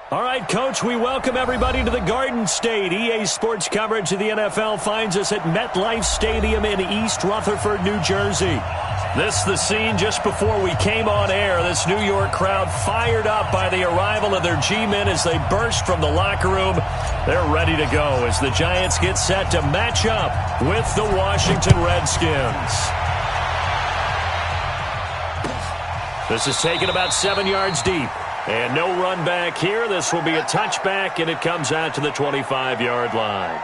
All right, Coach, we welcome everybody to the Garden State. EA Sports coverage of the NFL finds us at MetLife Stadium in East Rutherford, New Jersey. This is the scene just before we came on air. This New York crowd fired up by the arrival of their G-men as they burst from the locker room. They're ready to go as the Giants get set to match up with the Washington Redskins. This is taken about 7 yards deep. And no run back here. This will be a touchback, and it comes out to the 25-yard line.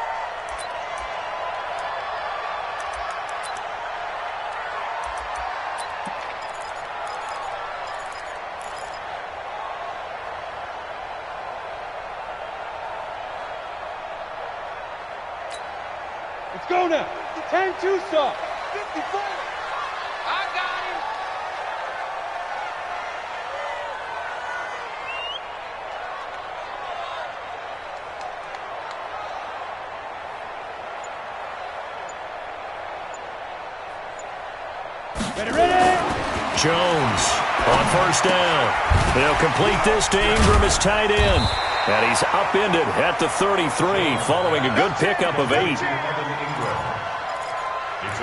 Let's go now. 10-2 stop. 54. I got him. Ready. Jones on first down. They'll complete this to Ingram as tight end. And he's upended at the 33 following a good pickup of 8.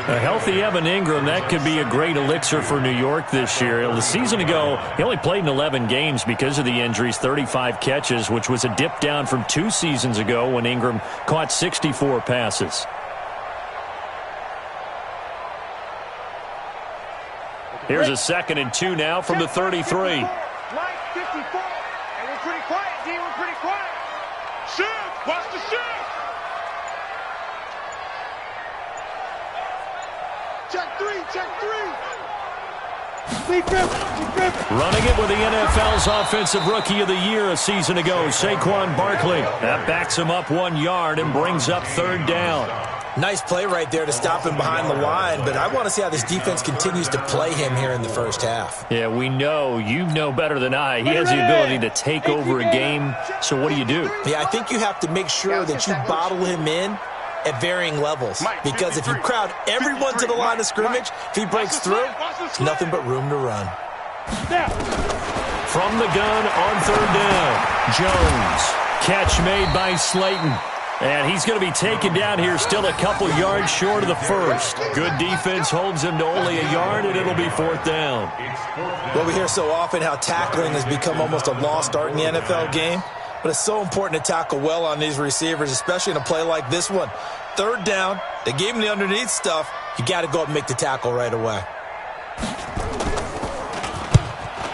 A healthy Evan Ingram, that could be a great elixir for New York this year. The season ago, he only played in 11 games because of the injuries, 35 catches, which was a dip down from 2 seasons ago when Ingram caught 64 passes. Here's a 2nd and 2 now from the 33. Line 54. And we're pretty quiet, D. We're pretty quiet. Shift. Watch the shift. Check 3. Running it with the NFL's Offensive Rookie of the Year a season ago, Saquon Barkley. That backs him up 1 yard and brings up 3rd down. Nice play right there to stop him behind the line, but I want to see how this defense continues to play him here in the first half. Yeah, we know. You know better than I. He has the ability to take over a game, so what do? Yeah, I think you have to make sure that you bottle him in at varying levels, because if you crowd everyone to the line of scrimmage, if he breaks through, it's nothing but room to run. From the gun on 3rd down, Jones. Catch made by Slayton. And he's going to be taken down here still a couple yards short of the first. Good defense holds him to only a yard, and it'll be 4th down. Well, we hear so often how tackling has become almost a lost art in the NFL game. But it's so important to tackle well on these receivers, especially in a play like this one. 3rd down, they gave him the underneath stuff. You got to go up and make the tackle right away.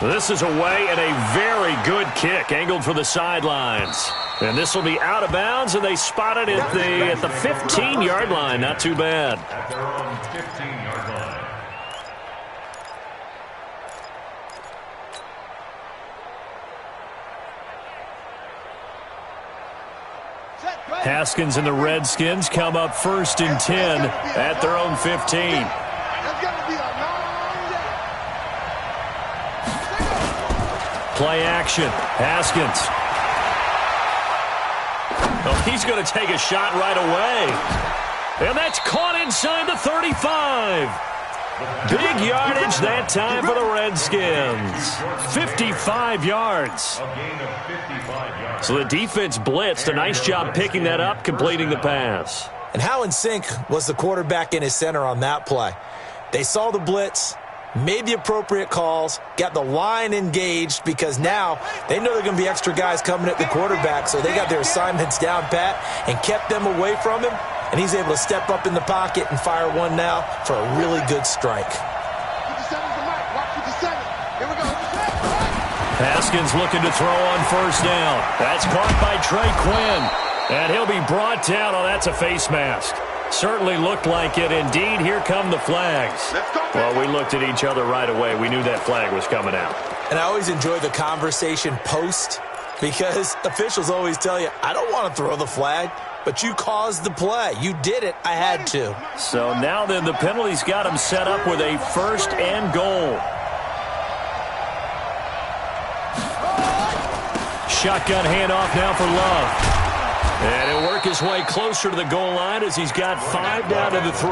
This is away and a very good kick, angled for the sidelines. And this will be out of bounds, and they spot it at the 15-yard line. Not too bad. At their own 15-yard line. Haskins and the Redskins come up 1st and 10 at their own 15. Play action. Haskins. Oh, he's going to take a shot right away. And that's caught inside the 35. Big yardage that time for the Redskins. 55 yards. So the defense blitzed. A nice job picking that up, completing the pass. And how in sync was the quarterback in his center on that play? They saw the blitz, made the appropriate calls, got the line engaged, because now they know there are going to be extra guys coming at the quarterback, so they got their assignments down pat and kept them away from him, and he's able to step up in the pocket and fire one now for a really good strike. Haskins looking to throw on 1st down. That's caught by Trey Quinn, and he'll be brought down. Oh, that's a face mask. Certainly looked like it. Indeed, here come the flags. Well, we looked at each other right away. We knew that flag was coming out. And I always enjoy the conversation post, because officials always tell you, I don't want to throw the flag, but you caused the play. You did it. I had to. So now then, the penalty's got him set up with a 1st and goal. Shotgun handoff now for Love. And he'll work his way closer to the goal line as he's got 5 down to the 3.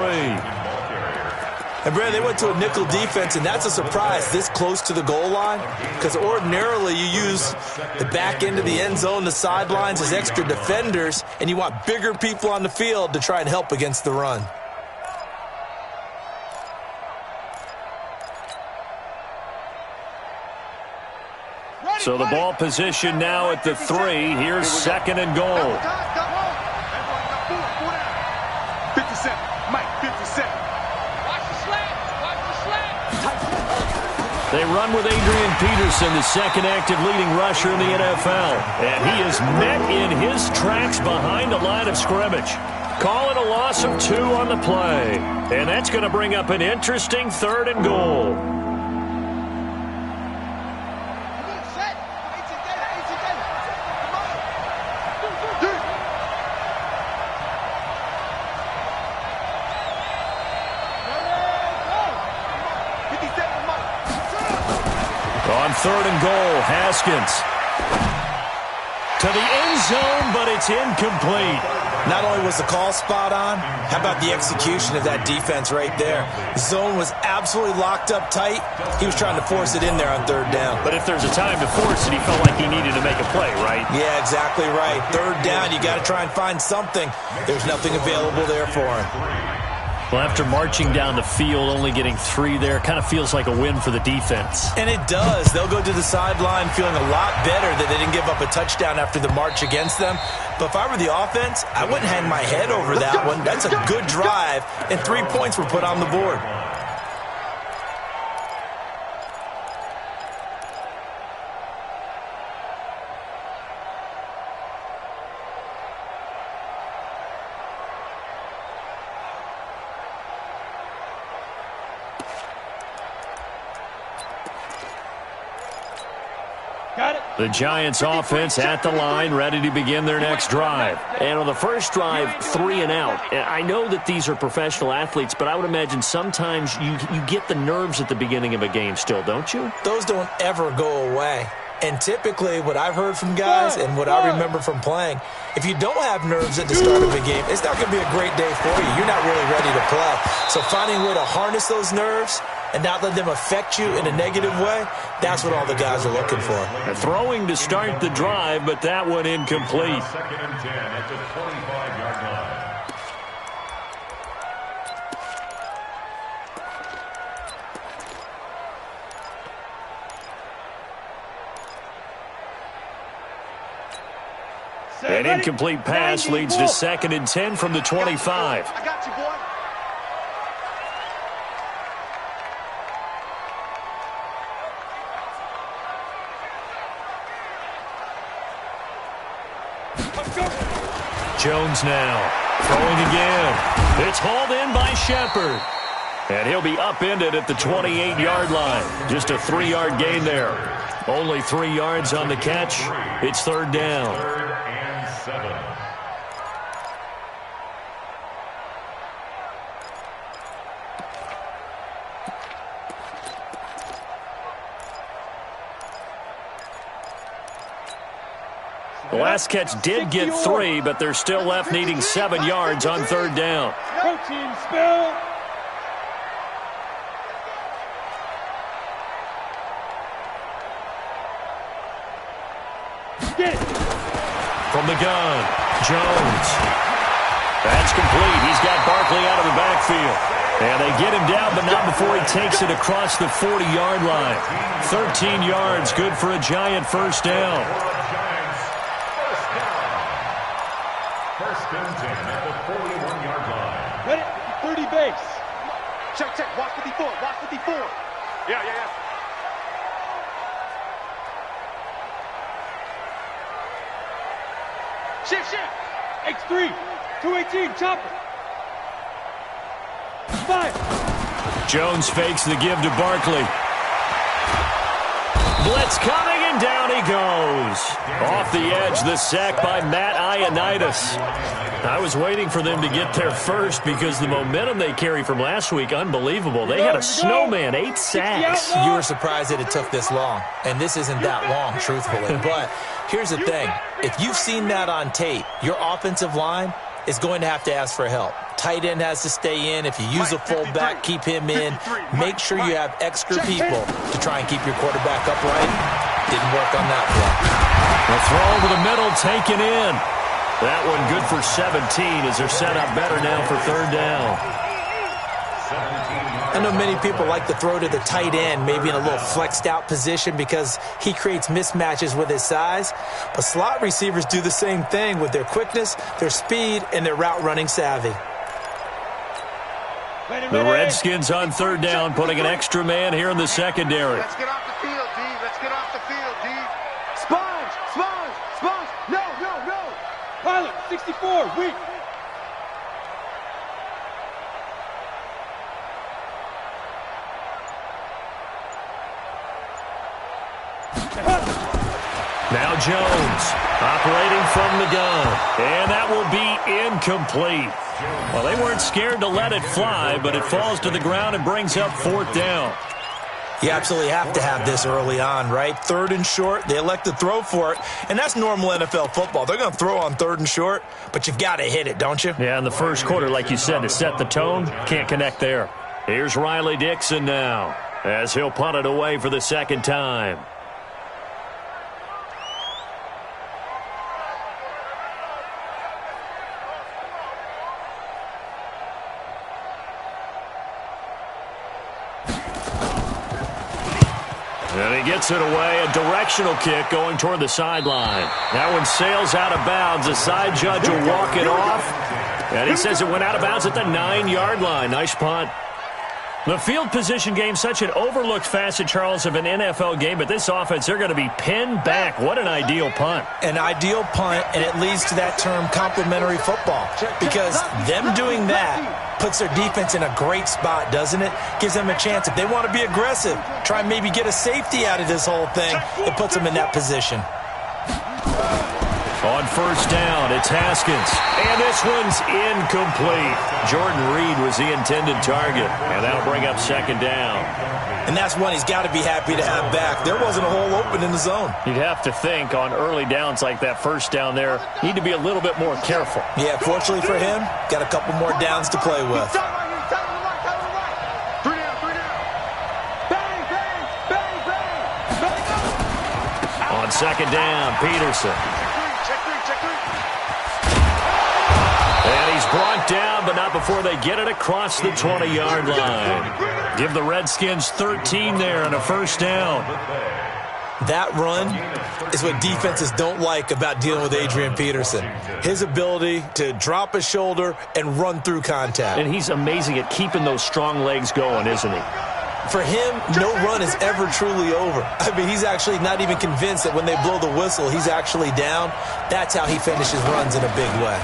And, Brad, they went to a nickel defense, and that's a surprise this close to the goal line, because ordinarily you use the back end of the end zone, the sidelines as extra defenders, and you want bigger people on the field to try and help against the run. So the ball position now at the 3. Here's 2nd and goal. 57. Mike, 57. Watch the slant. Watch the slant. They run with Adrian Peterson, the second active leading rusher in the NFL. And he is met in his tracks behind the line of scrimmage. Call it a loss of 2 on the play. And that's going to bring up an interesting 3rd and goal. On 3rd and goal, Haskins to the end zone, but it's incomplete. Not only was the call spot on, how about the execution of that defense right there? The zone was absolutely locked up tight. He was trying to force it in there on 3rd down. But if there's a time to force it, he felt like he needed to make a play, right? Yeah, exactly right. 3rd down, you got to try and find something. There's nothing available there for him. Well, after marching down the field, only getting 3 there, kind of feels like a win for the defense. And it does. They'll go to the sideline feeling a lot better that they didn't give up a touchdown after the march against them. But if I were the offense, I wouldn't hang my head over that one. That's a good drive, and 3 points were put on the board. The Giants offense at the line, ready to begin their next drive. And on the first drive, 3 and out. I know that these are professional athletes, but I would imagine sometimes you get the nerves at the beginning of a game still, don't you? Those don't ever go away. And typically what I've heard from guys and what I remember from playing, if you don't have nerves at the start of a game, it's not going to be a great day for you. You're not really ready to play. So finding a way to harness those nerves and not let them affect you in a negative way, that's what all the guys are looking for. Throwing to start the drive, but that one incomplete. 2nd and 10 at the 25-yard line. An incomplete pass leads to 2nd and 10 from the 25. I got you, boy. Jones now throwing again. It's hauled in by Shepard. And he'll be upended at the 28-yard line. Just a 3-yard gain there. Only 3 yards on the catch. It's 3rd down. 3rd and 7. The last catch did get 3, but they're still left needing 7 yards on 3rd down. Protein spill. From the gun, Jones. That's complete. He's got Barkley out of the backfield. And they get him down, but not before he takes it across the 40-yard line. 13 yards, good for a Giant first down. First and 10 at the 41-yard line. Ready? 30 base. Check, check. Watch 54. Watch 54. Yeah. Shift. X3. 218. Chopper. 5. Jones fakes the give to Barkley. Blitz coming, and down he goes. Off the edge, the sack by Matt Ioannidis. I was waiting for them to get there first because the momentum they carry from last week, unbelievable. They had a snowman, 8 sacks. You were surprised that it took this long, and this isn't that long, truthfully. But here's the thing. If you've seen that on tape, your offensive line is going to have to ask for help. tight end has to stay in. If you use a fullback, keep him in. Make sure you have extra people to try and keep your quarterback upright. Didn't work on that play. A throw over the middle, taken in. That one good for 17 as they're set up better now for third down. I know many people like to throw to the tight end, maybe in a little flexed out position because he creates mismatches with his size. But slot receivers do the same thing with their quickness, their speed, and their route running savvy. The Redskins on third down, putting an extra man here in the secondary. Let's get off the field, D. Let's get off the field, D. Sponge! Sponge! Sponge! No, no, no! Pilot, 64, weak. Now Jones, operating from the gun. And that will be incomplete. Well, they weren't scared to let it fly, but it falls to the ground and brings up fourth down. You absolutely have to have this early on, right? Third and short, they elect to throw for it, and that's normal NFL football. They're going to throw on third and short, but you've got to hit it, don't you? Yeah, in the first quarter, like you said, to set the tone, can't connect there. Here's Riley Dixon now, as he'll punt it away for the second time. And he gets it away, a directional kick going toward the sideline. That one sails out of bounds. The side judge will walk it off. And he says it went out of bounds at the 9-yard line. Nice punt. The field position game, such an overlooked facet, Charles, of an NFL game. But this offense, they're going to be pinned back. What an ideal punt. An ideal punt, and it leads to that term complementary football. Because them doing that puts their defense in a great spot, doesn't it? Gives them a chance. If they want to be aggressive, try and maybe get a safety out of this whole thing, it puts them in that position. On first down, it's Haskins. And this one's incomplete. Jordan Reed was the intended target. And that'll bring up second down. And that's one he's got to be happy to have back. There wasn't a hole open in the zone. You'd have to think on early downs like that first down there, need to be a little bit more careful. Yeah, fortunately for him, got a couple more downs to play with. On second down, Peterson. And he's brought down, but not before they get it across the 20-yard line. Give the Redskins 13 there and a first down. That run is what defenses don't like about dealing with Adrian Peterson. His ability to drop a shoulder and run through contact. And he's amazing at keeping those strong legs going, isn't he? For him, no run is ever truly over. I mean, he's actually not even convinced that when they blow the whistle, he's actually down. That's how he finishes runs in a big way.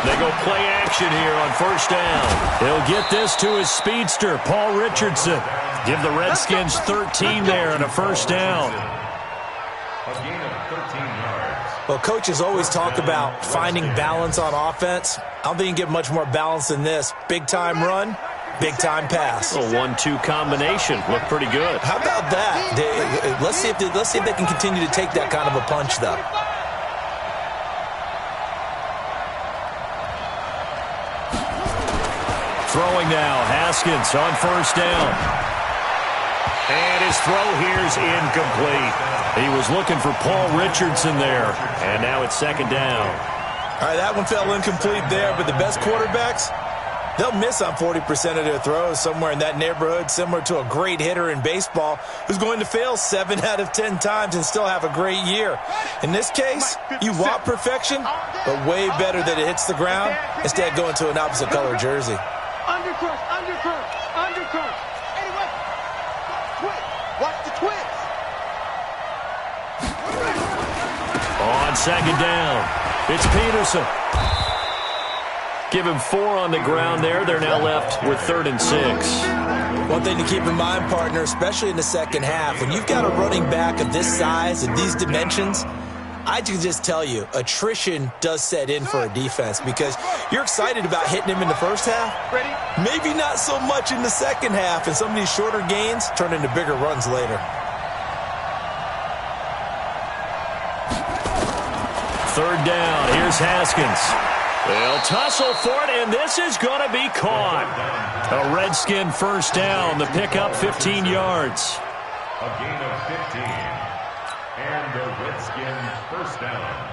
They go play action here on first down. He'll get this to his speedster, Paul Richardson. Give the Redskins 13 there and a first down. A gain of 13 yards. Well, coaches always talk about finding balance on offense. I don't think you can get much more balance than this. Big-time run, big-time pass. A 1-2 combination. Looked pretty good. How about that? Let's see if they can continue to take that kind of a punch, though. Throwing now, Haskins on first down. And his throw here's incomplete. He was looking for Paul Richardson there. And now it's second down. All right, that one fell incomplete there, but the best quarterbacks, they'll miss on 40% of their throws, somewhere in that neighborhood, similar to a great hitter in baseball who's going to fail 7 out of 10 times and still have a great year. In this case, you want perfection, but way better that it hits the ground instead of going to an opposite color jersey. Undercross, undercross, undercross. Anyway, twist. Watch the twist. On second down, it's Peterson. Give him 4 on the ground there. They're now left with 3rd and 6. One thing to keep in mind, partner, especially in the second half, when you've got a running back of this size and these dimensions, I can just tell you, attrition does set in for a defense because you're excited about hitting him in the first half. Maybe not so much in the second half, and some of these shorter gains turn into bigger runs later. Third down, here's Haskins. They'll tussle for it, and this is going to be caught. A Redskin first down. The pickup 15 yards. A gain of 15. And the Redskins first down.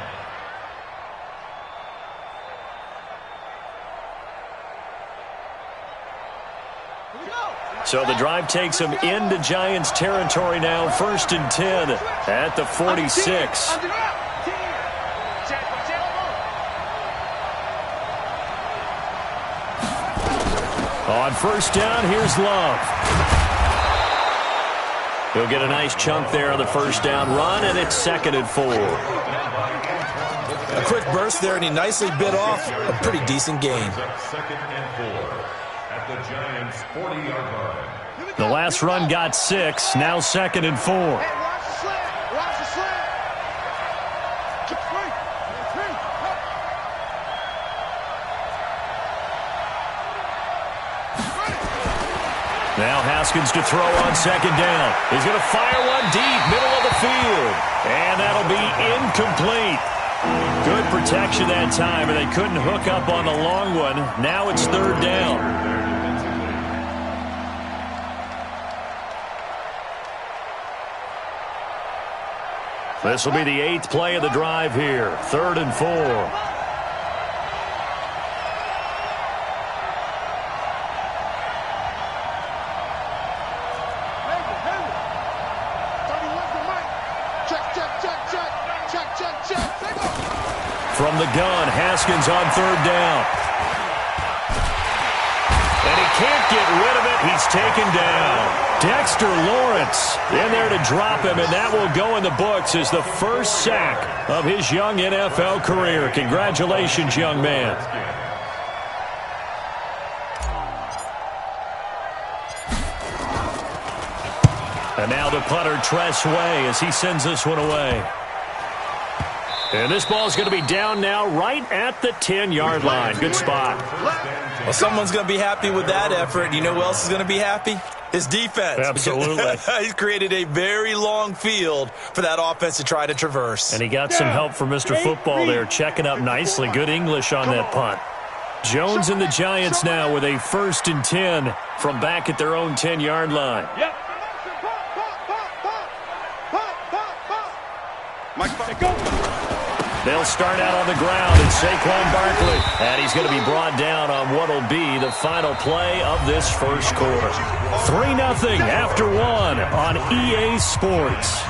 So the drive takes them into Giants territory now. 1st and 10 at the 46. On first down, here's Love. He'll get a nice chunk there on the first down run, and it's 2nd and 4. A quick burst there, and he nicely bit off a pretty decent gain. 2nd and 4 at the Giants' 40-yard line. The last run got 6, now 2nd and 4. Hey, watch the slant. Watch the slant. Now Haskins to throw on 2nd down. He's going to fire one deep, middle of the field. And that'll be incomplete. Good protection that time, and they couldn't hook up on the long one. Now it's 3rd down. This will be the 8th play of the drive here. 3rd and 4. From the gun, Haskins on 3rd down. And he can't get rid of it. He's taken down. Dexter Lawrence in there to drop him, and that will go in the books as the first sack of his young NFL career. Congratulations, young man. And now the punter, Tress Way, as he sends this one away. And this ball is going to be down now right at the 10-yard line. Good spot. Well, someone's going to be happy with that effort. You know who else is going to be happy? His defense. Absolutely. He's created a very long field for that offense to try to traverse. And he got some help from Mr. Football there, checking up nicely. Good English on that punt. Jones and the Giants now with a 1st and 10 from back at their own 10-yard line. Yep. Go. They'll start out on the ground, and Saquon Barkley. And he's going to be brought down on what will be the final play of this first quarter. 3-0 after 1 on EA Sports.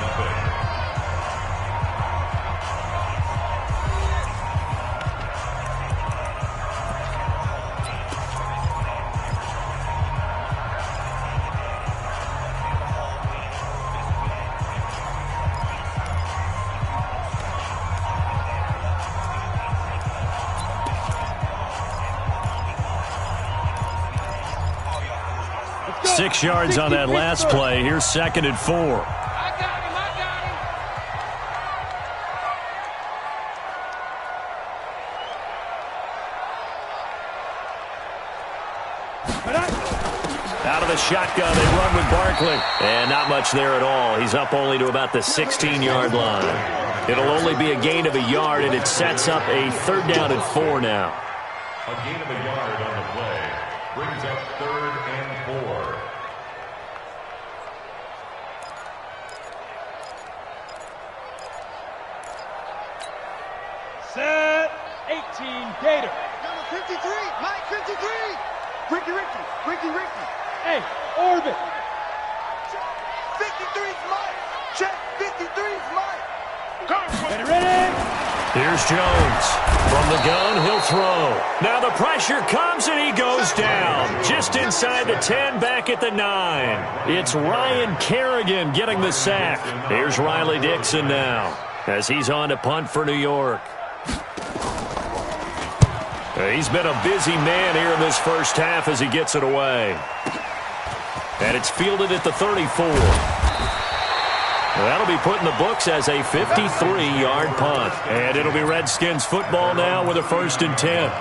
Six yards on that last play. Here's 2nd and 4. I got him. Out of the shotgun, they run with Barkley. And not much there at all. He's up only to about the 16-yard line. It'll only be a gain of a yard, and it sets up a 3rd down and 4 now. A gain of a yard on the play brings up 3rd and 4. Set. 18, Gator. Number 53, Mike 53. Ricky. Hey, Orbit. 53's Mike. Check, 53's Mike. Ready? Here's Jones. From the gun, he'll throw. Now the pressure comes, and he goes down. Just inside the 10, back at the 9. It's Ryan Kerrigan getting the sack. Here's Riley Dixon now, as he's on to punt for New York. He's been a busy man here in this first half as he gets it away. And it's fielded at the 34. That'll be put in the books as a 53-yard punt. And it'll be Redskins football now with a 1st and 10.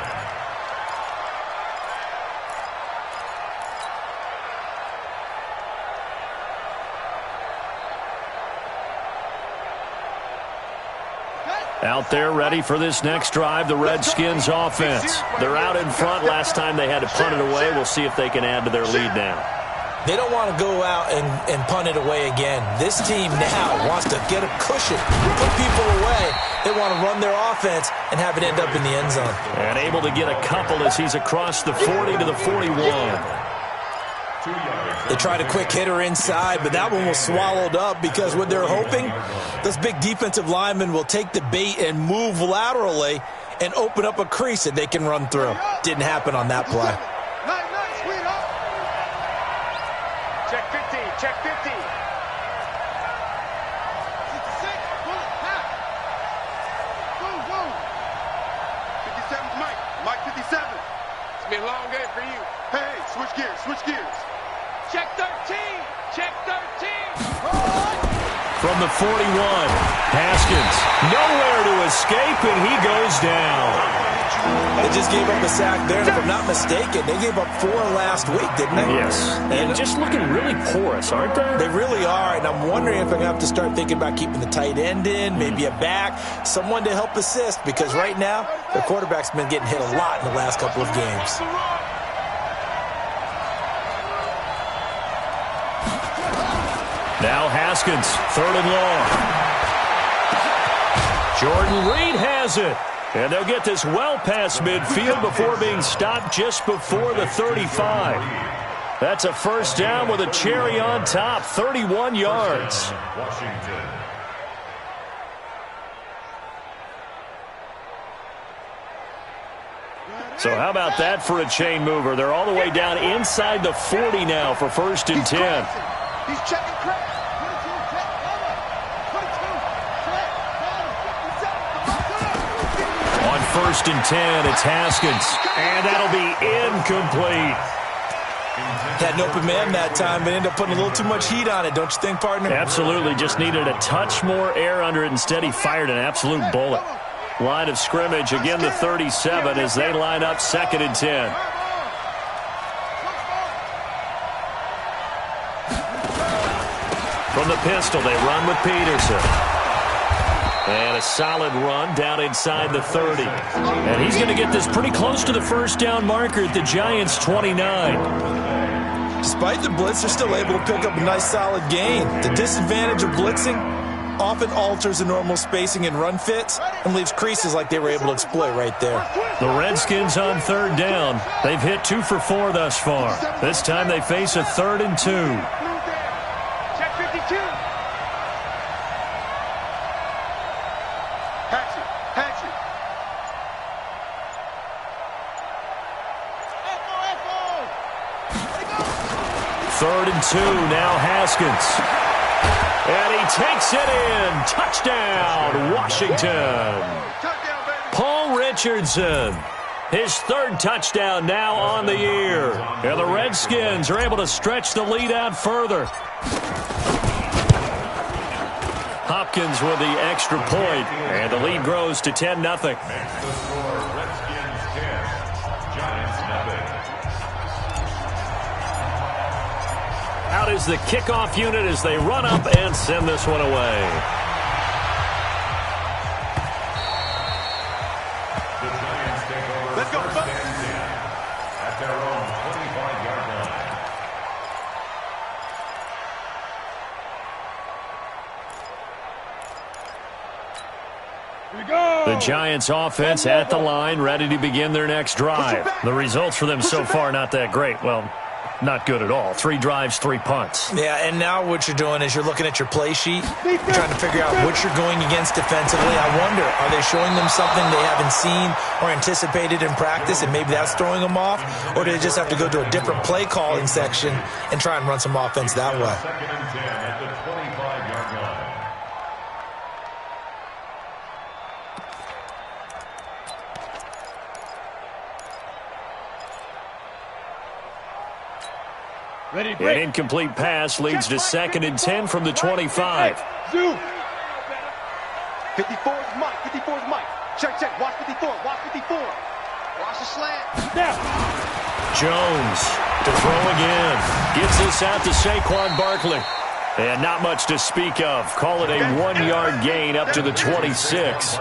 Out there ready for this next drive, the Redskins offense. They're out in front. Last time they had to punt it away. We'll see if they can add to their lead now. They don't want to go out and punt it away again. This team now wants to get a cushion, put people away. They want to run their offense and have it end up in the end zone. And able to get a couple as he's across the 40 to the 41. They tried a quick hitter inside, but that one was swallowed up because what they're hoping, those big defensive linemen will take the bait and move laterally and open up a crease that they can run through. Didn't happen on that play. Check 50, check 50. 56, half. Go. 57's Mike. Mike 57. It's been a long game for you. Hey, switch gears. Check 13, check 13. From the 41, Haskins, nowhere to escape, and he goes down. They just gave up a sack there, and if I'm not mistaken, they gave up 4 last week, didn't they? Yes, and just looking really porous, aren't they? They really are, and I'm wondering if I'm going to have to start thinking about keeping the tight end in, maybe a back, someone to help assist, because right now, their quarterback's been getting hit a lot in the last couple of games. Now Haskins, 3rd and long. Jordan Reed has it. And they'll get this well past midfield before being stopped just before the 35. That's a first down with a cherry on top, 31 yards. Washington. So how about that for a chain mover? They're all the way down inside the 40 now for 1st and 10. He's checking crack. 1st and 10, it's Haskins, and that'll be incomplete. Had an open man that time, but ended up putting a little too much heat on it, don't you think, partner? Absolutely, just needed a touch more air under it. Instead, he fired an absolute bullet. Line of scrimmage, again the 37 as they line up 2nd and 10. From the pistol, they run with Peterson. And a solid run down inside the 30. And he's going to get this pretty close to the first down marker at the Giants' 29. Despite the blitz, they're still able to pick up a nice solid gain. The disadvantage of blitzing often alters the normal spacing and run fits and leaves creases like they were able to exploit right there. The Redskins on 3rd down. They've hit 2 for 4 thus far. This time they face a 3rd and 2. Check 52. Hatchet. 3rd and 2, now Haskins. And he takes it in. Touchdown, Washington. Paul Richardson, his 3rd touchdown now on the year. And the Redskins are able to stretch the lead out further. Hopkins with the extra point, and the lead grows to 10-0. Redskins 10, Giants nothing. Out is the kickoff unit as they run up and send this one away. The Giants take over. Let's go, first Bucks. and 10 at their own 25-yard line. The Giants offense at the line, ready to begin their next drive. The results for them so far not that great. Well, not good at all. 3 drives, 3 punts. Yeah, and now what you're doing is you're looking at your play sheet, you're trying to figure out what you're going against defensively. I wonder, are they showing them something they haven't seen or anticipated in practice, and maybe that's throwing them off? Or do they just have to go to a different play calling section and try and run some offense that way? 2nd and 10 at the 25-yard line. Ready, An incomplete pass leads to 2nd and 10 from the 25. Zoom. 54 is Mike. 54 is Mike. Check. Watch 54. Watch 54. Watch the slant. Now. Jones to throw again. Gets this out to Saquon Barkley. And not much to speak of. Call it a 1-yard gain up to the 26.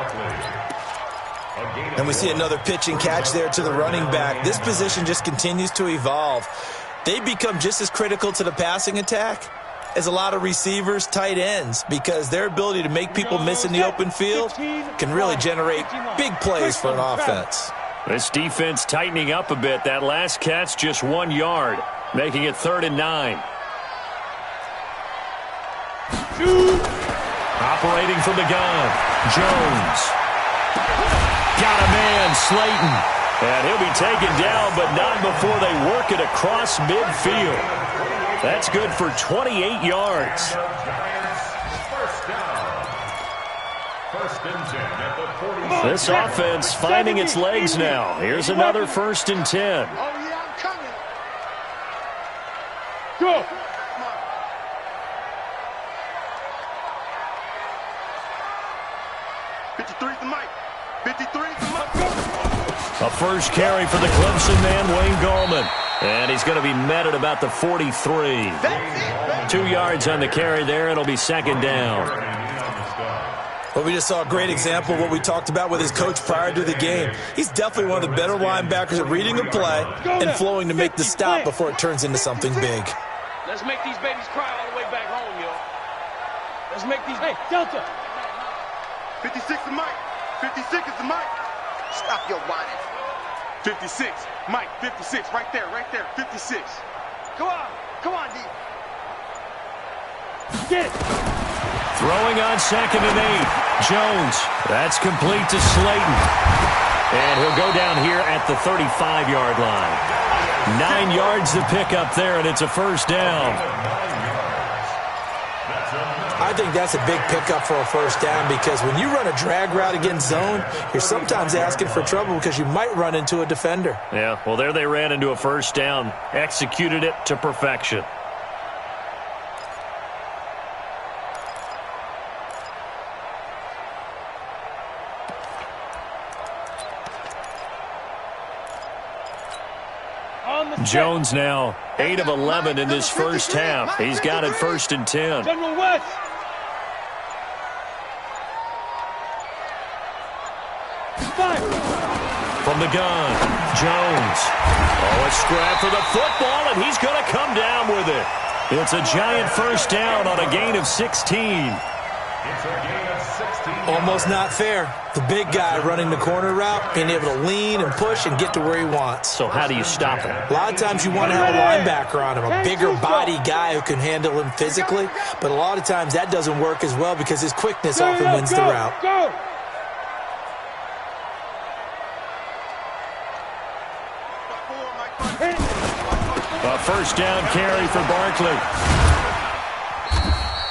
And we see another pitch and catch there to the running back. This position just continues to evolve. They become just as critical to the passing attack as a lot of receivers, tight ends, because their ability to make people miss in the open field can really generate big plays for an offense. This defense tightening up a bit. That last catch just 1 yard, making it 3rd and 9. Operating from the gun, Jones. Got a man, Slayton. And he'll be taken down, but not before they work it across midfield. That's good for 28 yards. This offense finding its legs now. Here's another 1st and 10. Oh, yeah, I'm coming. Go. 53's the mic. 53's the mic. A first carry for the Clemson man, Wayne Gallman. And he's going to be met at about the 43. 2 yards on the carry there. It'll be 2nd down. Well, we just saw a great example of what we talked about with his coach prior to the game. He's definitely one of the better linebackers at reading a play and flowing to make the stop before it turns into something big. Let's make these babies cry all the way back home, yo. Let's make these... Hey, Delta! 56 is the mic. 56 is the mic. Stop your whining. 56. Mike, 56. Right there, 56. Come on, D. Get it. Throwing on 2nd and 8. Jones. That's complete to Slayton. And he'll go down here at the 35-yard line. 9 yards to pick up there, and it's a 1st down. I think that's a big pickup for a 1st down because when you run a drag route against zone, you're sometimes asking for trouble because you might run into a defender. Yeah, well, there they ran into a 1st down. Executed it to perfection. Jones now 8 of 11 in this first half. He's got it 1st and 10. General West. From the gun, Jones. Oh, a scrap for the football, and he's going to come down with it. It's a giant 1st down on a gain of 16. Almost not fair. The big guy running the corner route, being able to lean and push and get to where he wants. So how do you stop him? A lot of times you want to have a linebacker on him, a bigger body guy who can handle him physically, but a lot of times that doesn't work as well because his quickness often wins the route. Go. A 1st down carry for Barkley.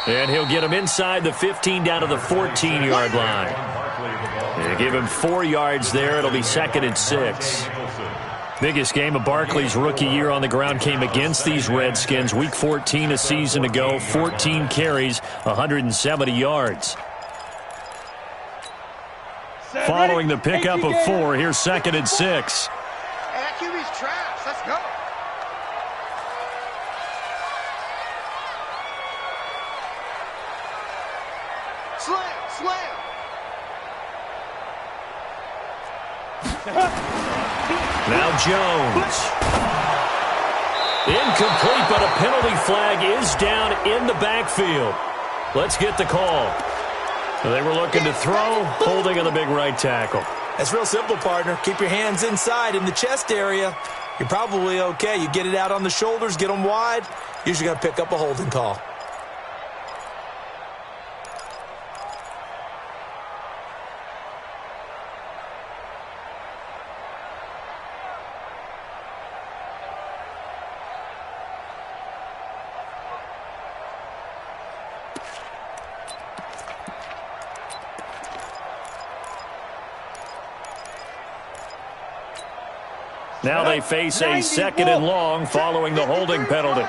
And he'll get him inside the 15 down to the 14-yard line. They give him 4 yards there. It'll be 2nd and 6. Biggest game of Barkley's rookie year on the ground came against these Redskins. Week 14 a season ago, 14 carries, 170 yards. Following the pickup of 4, here's 2nd and 6. Hey, that QB's trash. Let's go. Slam. Now Jones. Incomplete, but a penalty flag is down in the backfield. Let's get the call. They were looking to throw, holding on the big right tackle. That's real simple, partner. Keep your hands inside in the chest area. You're probably okay. You get it out on the shoulders, get them wide. Usually going to pick up a holding call. Now they face a 2nd and long following the holding penalty.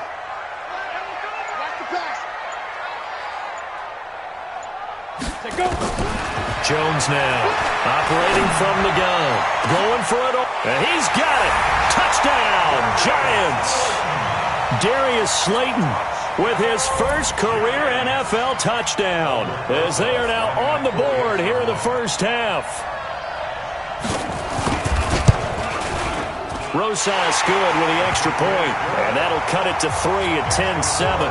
Jones now operating from the gun. Going for it. And he's got it. Touchdown, Giants. Darius Slayton with his first career NFL touchdown as they are now on the board here in the first half. Rosas good with the extra point, and that'll cut it to 3 at 10-7.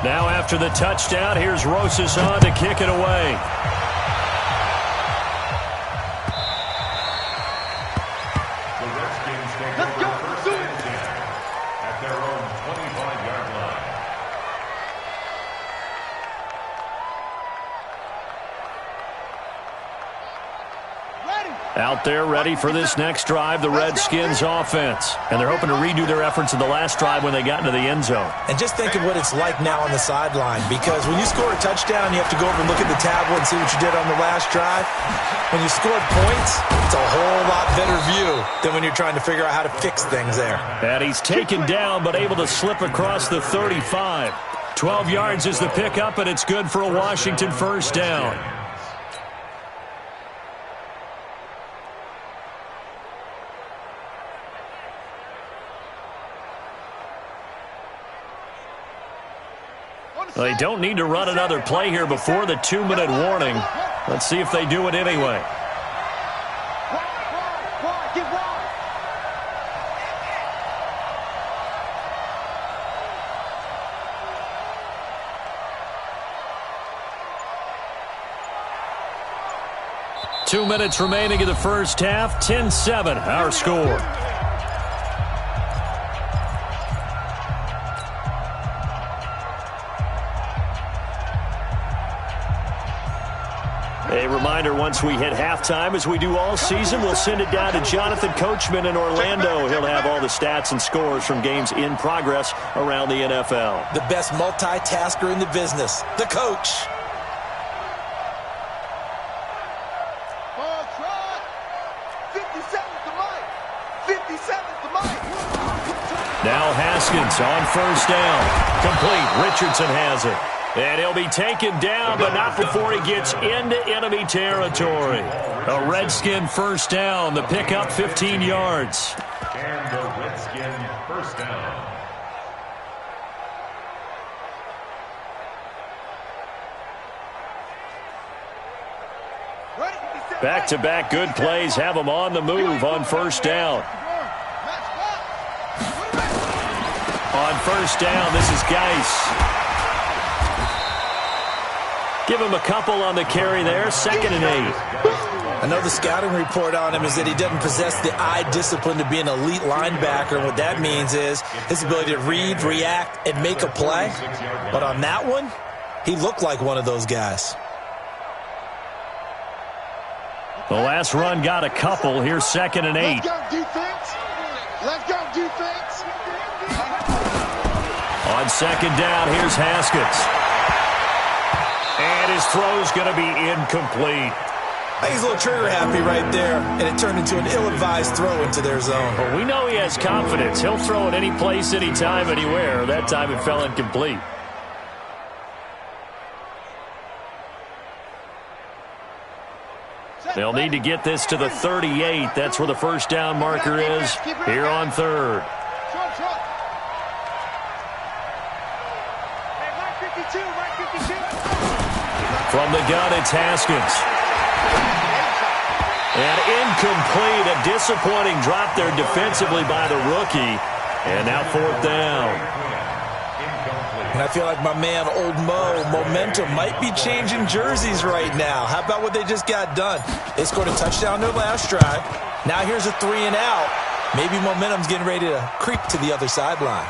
Now after the touchdown, here's Rosas on to kick it away. Out there ready for this next drive, the Redskins offense. And they're hoping to redo their efforts in the last drive when they got into the end zone. And just think of what it's like now on the sideline, because when you score a touchdown, you have to go over and look at the tablet and see what you did on the last drive. When you scored points, it's a whole lot better view than when you're trying to figure out how to fix things there. And he's taken down but able to slip across the 35. 12 yards is the pickup, and it's good for a Washington first down. They don't need to run another play here before the 2-minute warning. Let's see if they do it anyway. Two minutes remaining in the first half. 10-7, our score. A reminder, once we hit halftime, as we do all season, we'll send it down to Jonathan Coachman in Orlando. He'll have all the stats and scores from games in progress around the NFL. The best multitasker in the business, the coach. Ball try. 57's the mic. 57's the mic. Now Haskins on first down. Complete. Richardson has it. And he'll be taken down, but not before he gets into enemy territory. A Redskin first down. The pickup 15 yards. And the Redskin first down. Back-to-back good plays have them on the move on first down. On first down, this is Geis. Give him a couple on the carry there. 2nd and 8. I know the scouting report on him is that he doesn't possess the eye discipline to be an elite linebacker. What that means is his ability to read, react, and make a play. But on that one, he looked like one of those guys. The last run got a couple. Here's 2nd and 8. Let's go, defense. Let's go, defense. On 2nd down, here's Haskins. And his throw's going to be incomplete. I think he's a little trigger happy right there, and it turned into an ill-advised throw into their zone. Well, we know he has confidence. He'll throw it any place, anytime, anywhere. That time it fell incomplete. They'll need to get this to the 38. That's where the first down marker is here on 3rd. From the gun, it's Haskins. And incomplete. A disappointing drop there defensively by the rookie. And now 4th down. And I feel like my man, Old Mo, momentum might be changing jerseys right now. How about what they just got done? They scored a touchdown their last drive. Now here's a 3 and out. Maybe momentum's getting ready to creep to the other sideline.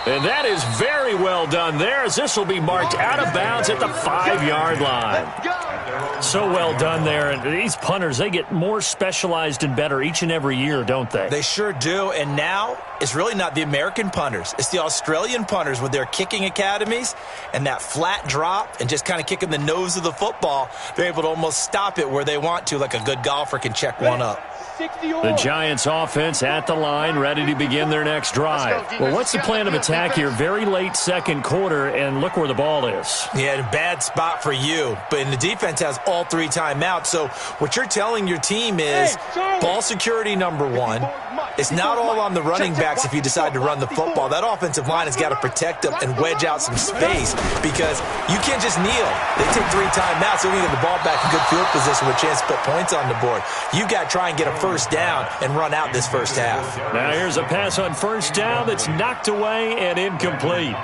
And that is very well done there, as this will be marked out of bounds at the 5-yard line. So well done there. And these punters, they get more specialized and better each and every year, don't they? They sure do. And now it's really not the American punters. It's the Australian punters with their kicking academies and that flat drop and just kind of kicking the nose of the football. They're able to almost stop it where they want to, like a good golfer can check one up. The Giants offense at the line, ready to begin their next drive. Well, what's the plan of attack here? Very late second quarter, and look where the ball is. Yeah, a bad spot for you. But the defense has all 3 timeouts. So what you're telling your team is ball security number 1. It's not all on the running backs if you decide to run the football. That offensive line has got to protect them and wedge out some space because you can't just kneel. They take 3 timeouts. They're going to get the ball back in good field position with a chance to put points on the board. You got to try and get a first down and run out this first half. Now here's a pass on first down that's knocked away and incomplete.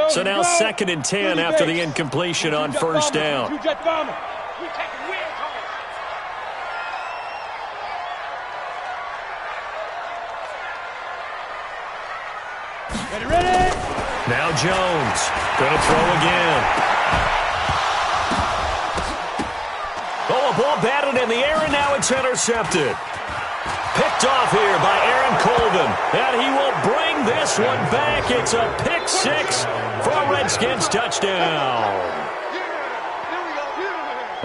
So now 2nd and 10 after the incompletion on first down. Now Jones going to throw again. Oh, a ball batted in the air, and now it's intercepted. Picked off here by Aaron Colvin, and he will bring this one back. It's a pick 6 for a Redskins touchdown.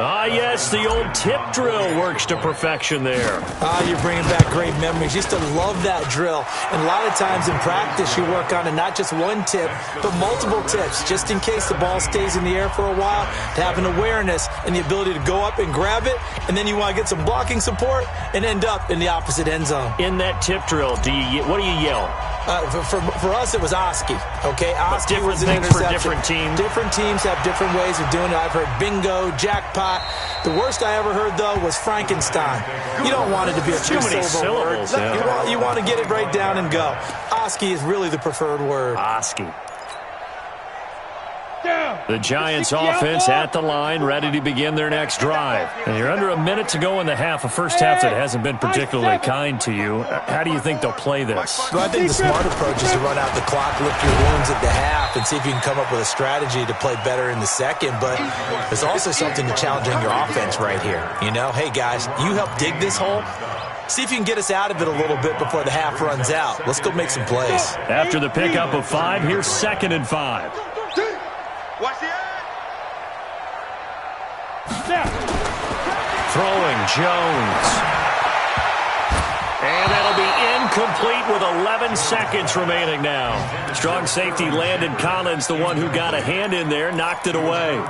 Ah, yes, the old tip drill works to perfection there. You're bringing back great memories. Used to love that drill. And a lot of times in practice, you work on it, not just one tip, but multiple tips, just in case the ball stays in the air for a while, to have an awareness and the ability to go up and grab it, and then you want to get some blocking support and end up in the opposite end zone. In that tip drill, what do you yell? For us, it was Oski. Okay, Oski was an things interception. for different teams. Different teams have different ways of doing it. I've heard bingo, jackpot. The worst I ever heard, though, was Frankenstein. You don't want it to be a too many syllables. Yeah. You want to get it right down and go. Oski is really the preferred word. Oski. The Giants offense at the line, ready to begin their next drive. And you're under a minute to go in the half, a first half that hasn't been particularly kind to you. How do you think they'll play this? Well, I think the smart approach is to run out the clock, lick your wounds at the half, and see if you can come up with a strategy to play better in the second. But there's also something to challenging your offense right here. You know, hey, guys, you help dig this hole. See if you can get us out of it a little bit before the half runs out. Let's go make some plays. After the pickup of 5, here's 2nd and 5. Watch the Throwing Jones. And that'll be incomplete with 11 seconds remaining now. Strong safety Landon Collins, the one who got a hand in there, knocked it away.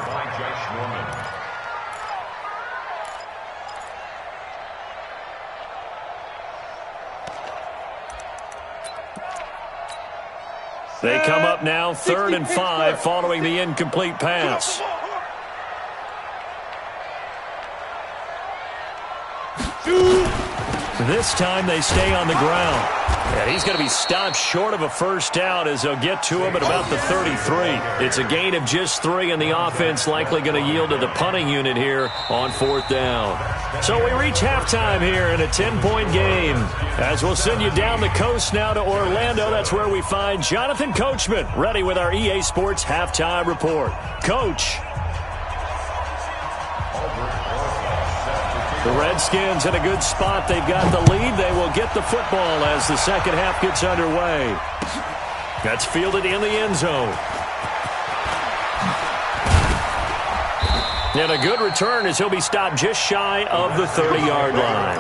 They come up now 3rd and 5 following the incomplete pass. This time they stay on the ground. And he's going to be stopped short of a first down as they'll get to him at about the 33. It's a gain of just 3, and the offense likely going to yield to the punting unit here on 4th down. So we reach halftime here in a 10-point game. As we'll send you down the coast now to Orlando, that's where we find Jonathan Coachman, ready with our EA Sports halftime report. Coach. The Redskins in a good spot. They've got the lead. They will get the football as the second half gets underway. That's fielded in the end zone. And a good return as he'll be stopped just shy of the 30-yard line.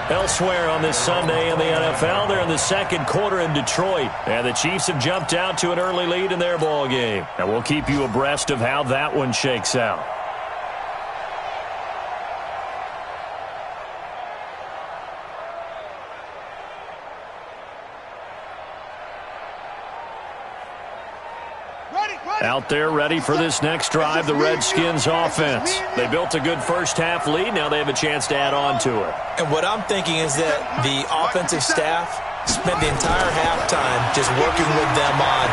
Elsewhere on this Sunday in the NFL, they're in the second quarter in Detroit. And the Chiefs have jumped out to an early lead in their ball game. And we'll keep you abreast of how that one shakes out. Out there ready for this next drive, the Redskins offense. They built a good first half lead. Now they have a chance to add on to it. And what I'm thinking is that the offensive staff spent the entire halftime just working with them on,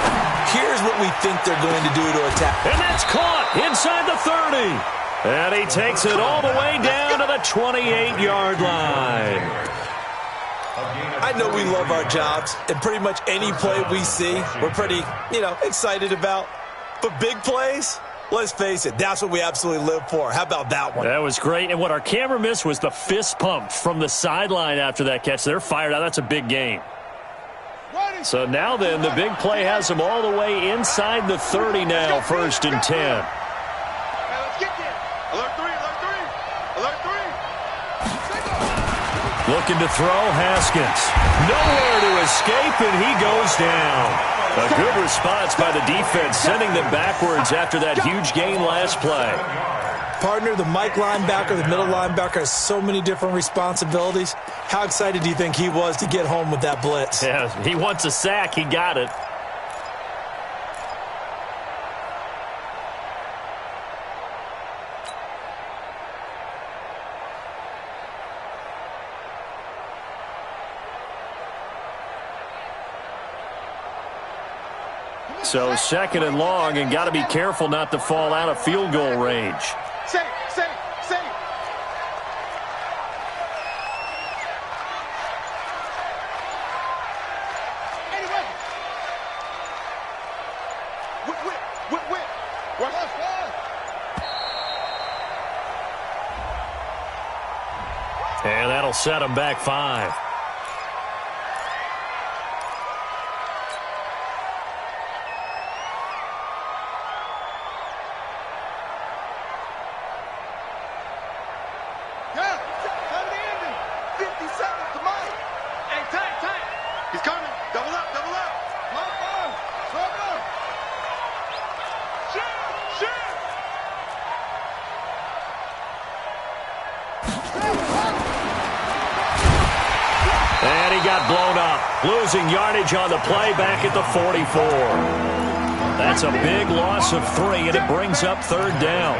here's what we think they're going to do to attack. And that's caught inside the 30. And he takes it all the way down to the 28-yard line. I know we love our jobs, and pretty much any play we see, we're pretty, excited about. But big plays, let's face it, that's what we absolutely live for. How about that one? That was great. And what our camera missed was the fist pump from the sideline after that catch. They're fired out. That's a big game. So now then, the big play has them all the way inside the 30 now, 1st and 10. Hey, let's get there. Alert 3, alert 3. Alert 3. Looking to throw, Haskins. Nowhere to escape, and he goes down. A good response by the defense, sending them backwards after that huge gain last play. Partner, the Mike linebacker, the middle linebacker has so many different responsibilities. How excited do you think he was to get home with that blitz? Yeah, he wants a sack. He got it. So 2nd and long, and got to be careful not to fall out of field goal range. Safe, safe, safe. Anyway. Whip. Rush. And that'll set him back 5. And he got blown up, losing yardage on the play back at the 44. That's a big loss of 3, and it brings up 3rd down.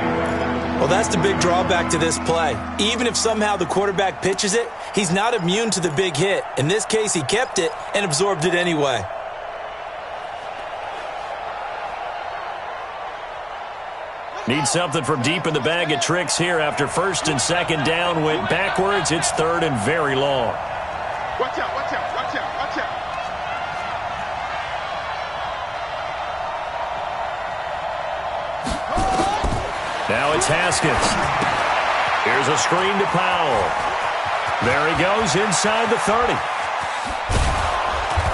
Well, that's the big drawback to this play. Even if somehow the quarterback pitches it, he's not immune to the big hit. In this case, he kept it and absorbed it anyway. Need something from deep in the bag of tricks here after 1st and 2nd down went backwards. It's 3rd and very long. Watch out, watch out, watch out, watch out. Now it's Haskins. Here's a screen to Powell. There he goes inside the 30.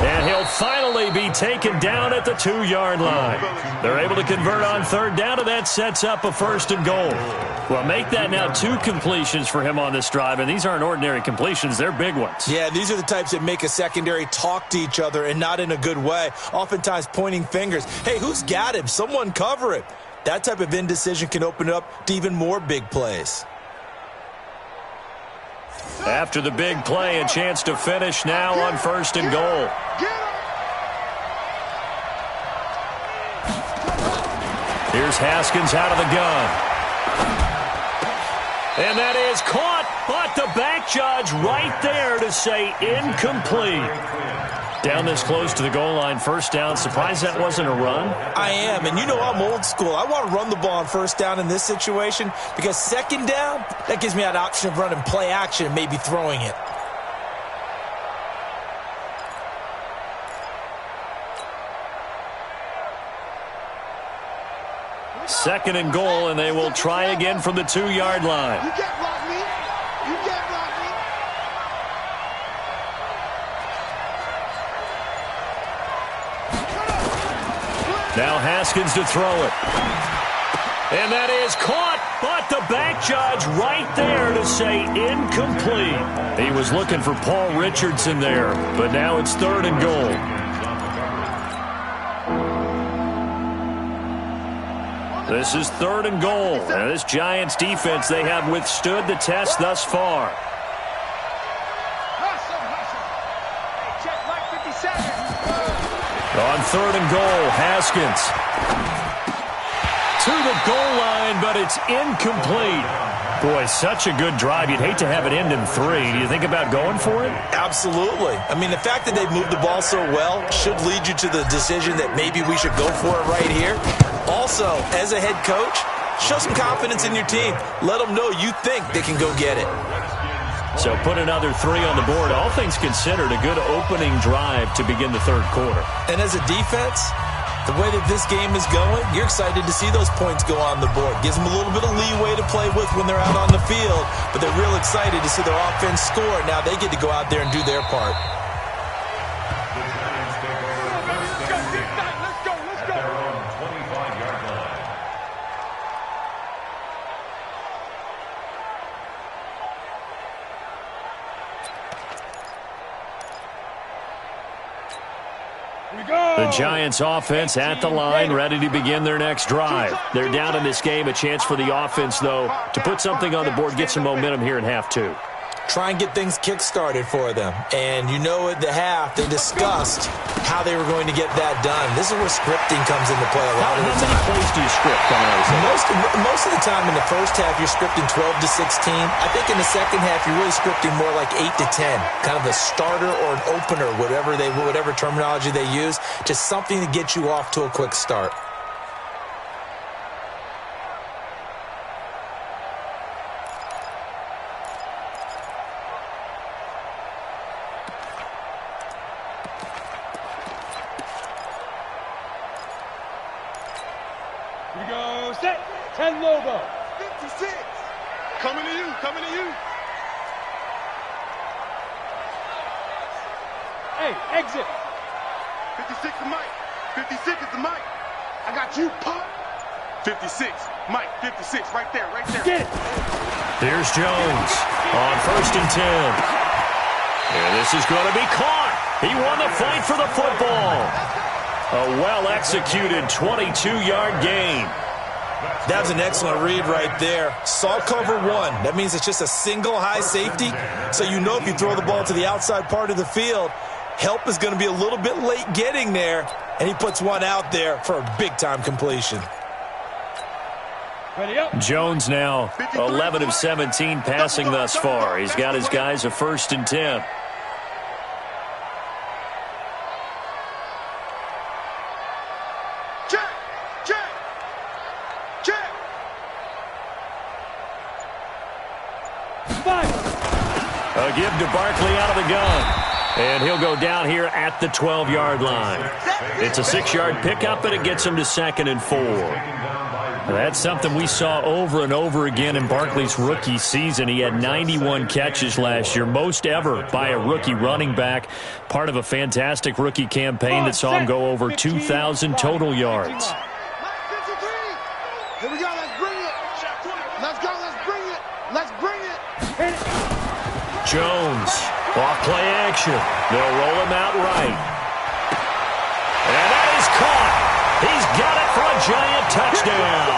And he'll finally be taken down at the 2-yard line. They're able to convert on 3rd down, and that sets up a 1st and goal. Well, make that now 2 completions for him on this drive, and these aren't ordinary completions. They're big ones. Yeah, these are the types that make a secondary talk to each other, and not in a good way, oftentimes pointing fingers. Hey, who's got him? Someone cover it. That type of indecision can open it up to even more big plays. After the big play, a chance to finish now on 1st and goal. Here's Haskins out of the gun. And that is caught, but the back judge right there to say incomplete. Down this close to the goal line, 1st down. Surprised that wasn't a run? I am, and you know I'm old school. I want to run the ball on 1st down in this situation because 2nd down, that gives me that option of running play action and maybe throwing it. Second and goal, and they will try again from the 2-yard line. You can't block me. You can't block me. Now Haskins to throw it. And that is caught, but the back judge right there to say incomplete. He was looking for Paul Richardson there, but now it's 3rd and goal. This is 3rd and goal. And this Giants defense, they have withstood the test thus far. On 3rd and goal, Haskins to the goal line, but it's incomplete. Boy, such a good drive. You'd hate to have it end in 3. Do you think about going for it? Absolutely. I mean, the fact that they've moved the ball so well should lead you to the decision that maybe we should go for it right here. Also, as a head coach, show some confidence in your team. Let them know you think they can go get it. So put another 3 on the board. All things considered, a good opening drive to begin the 3rd quarter. And as a defense, the way that this game is going, you're excited to see those points go on the board. Gives them a little bit of leeway to play with when they're out on the field, but they're real excited to see their offense score. Now they get to go out there and do their part. The Giants take The Giants offense at the line, ready to begin their next drive. They're down in this game. A chance for the offense, though, to put something on the board, get some momentum here in half two. Try and get things kick-started for them. And you know at the half, they discussed how they were going to get that done. This is where scripting comes into play a lot of the time. How many plays do you script coming out of this? Most of the time in the first half, you're scripting 12 to 16. I think in the second half, you're really scripting more like 8 to 10. Kind of a starter or an opener, whatever terminology they use. Just something to get you off to a quick start. Set. 10 Lobo. 56. Coming to you. Coming to you. Hey, exit. 56 is Mike. 56 is the Mike. I got you, Pop. 56. Mike, 56. Right there, right there. Get it. Here's Jones on 1st and 10. And this is going to be caught. He won the fight for the football. A well-executed 22-yard gain. That was an excellent read right there. Saw cover one. That means it's just a single high safety. So you know if you throw the ball to the outside part of the field, help is going to be a little bit late getting there. And he puts one out there for a big-time completion. Ready up. Jones now 11 of 17 passing thus far. He's got his guys a 1st and 10. A give to Barkley out of the gun. And he'll go down here at the 12-yard line. It's a 6-yard pickup, and it gets him to 2nd and 4. That's something we saw over and over again in Barkley's rookie season. He had 91 catches last year, most ever by a rookie running back, part of a fantastic rookie campaign that saw him go over 2,000 total yards. Here we go. Let's bring it. Let's go. Let's bring it. Let's bring it. Jones, off play action. They'll roll him out right. And that is caught. He's got it for a giant touchdown.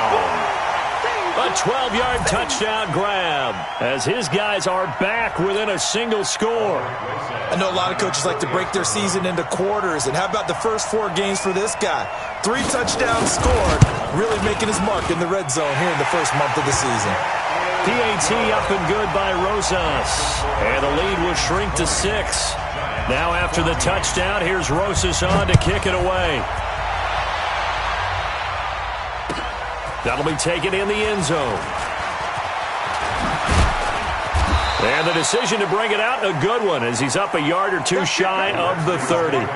A 12-yard touchdown grab as his guys are back within a single score. I know a lot of coaches like to break their season into quarters. And how about the first 4 games for this guy? 3 touchdowns scored, really making his mark in the red zone here in the first month of the season. PAT up and good by Rosas. And the lead will shrink to 6. Now after the touchdown, here's Rosas on to kick it away. That'll be taken in the end zone. And the decision to bring it out, a good one, as he's up a yard or 2 shy of the 30.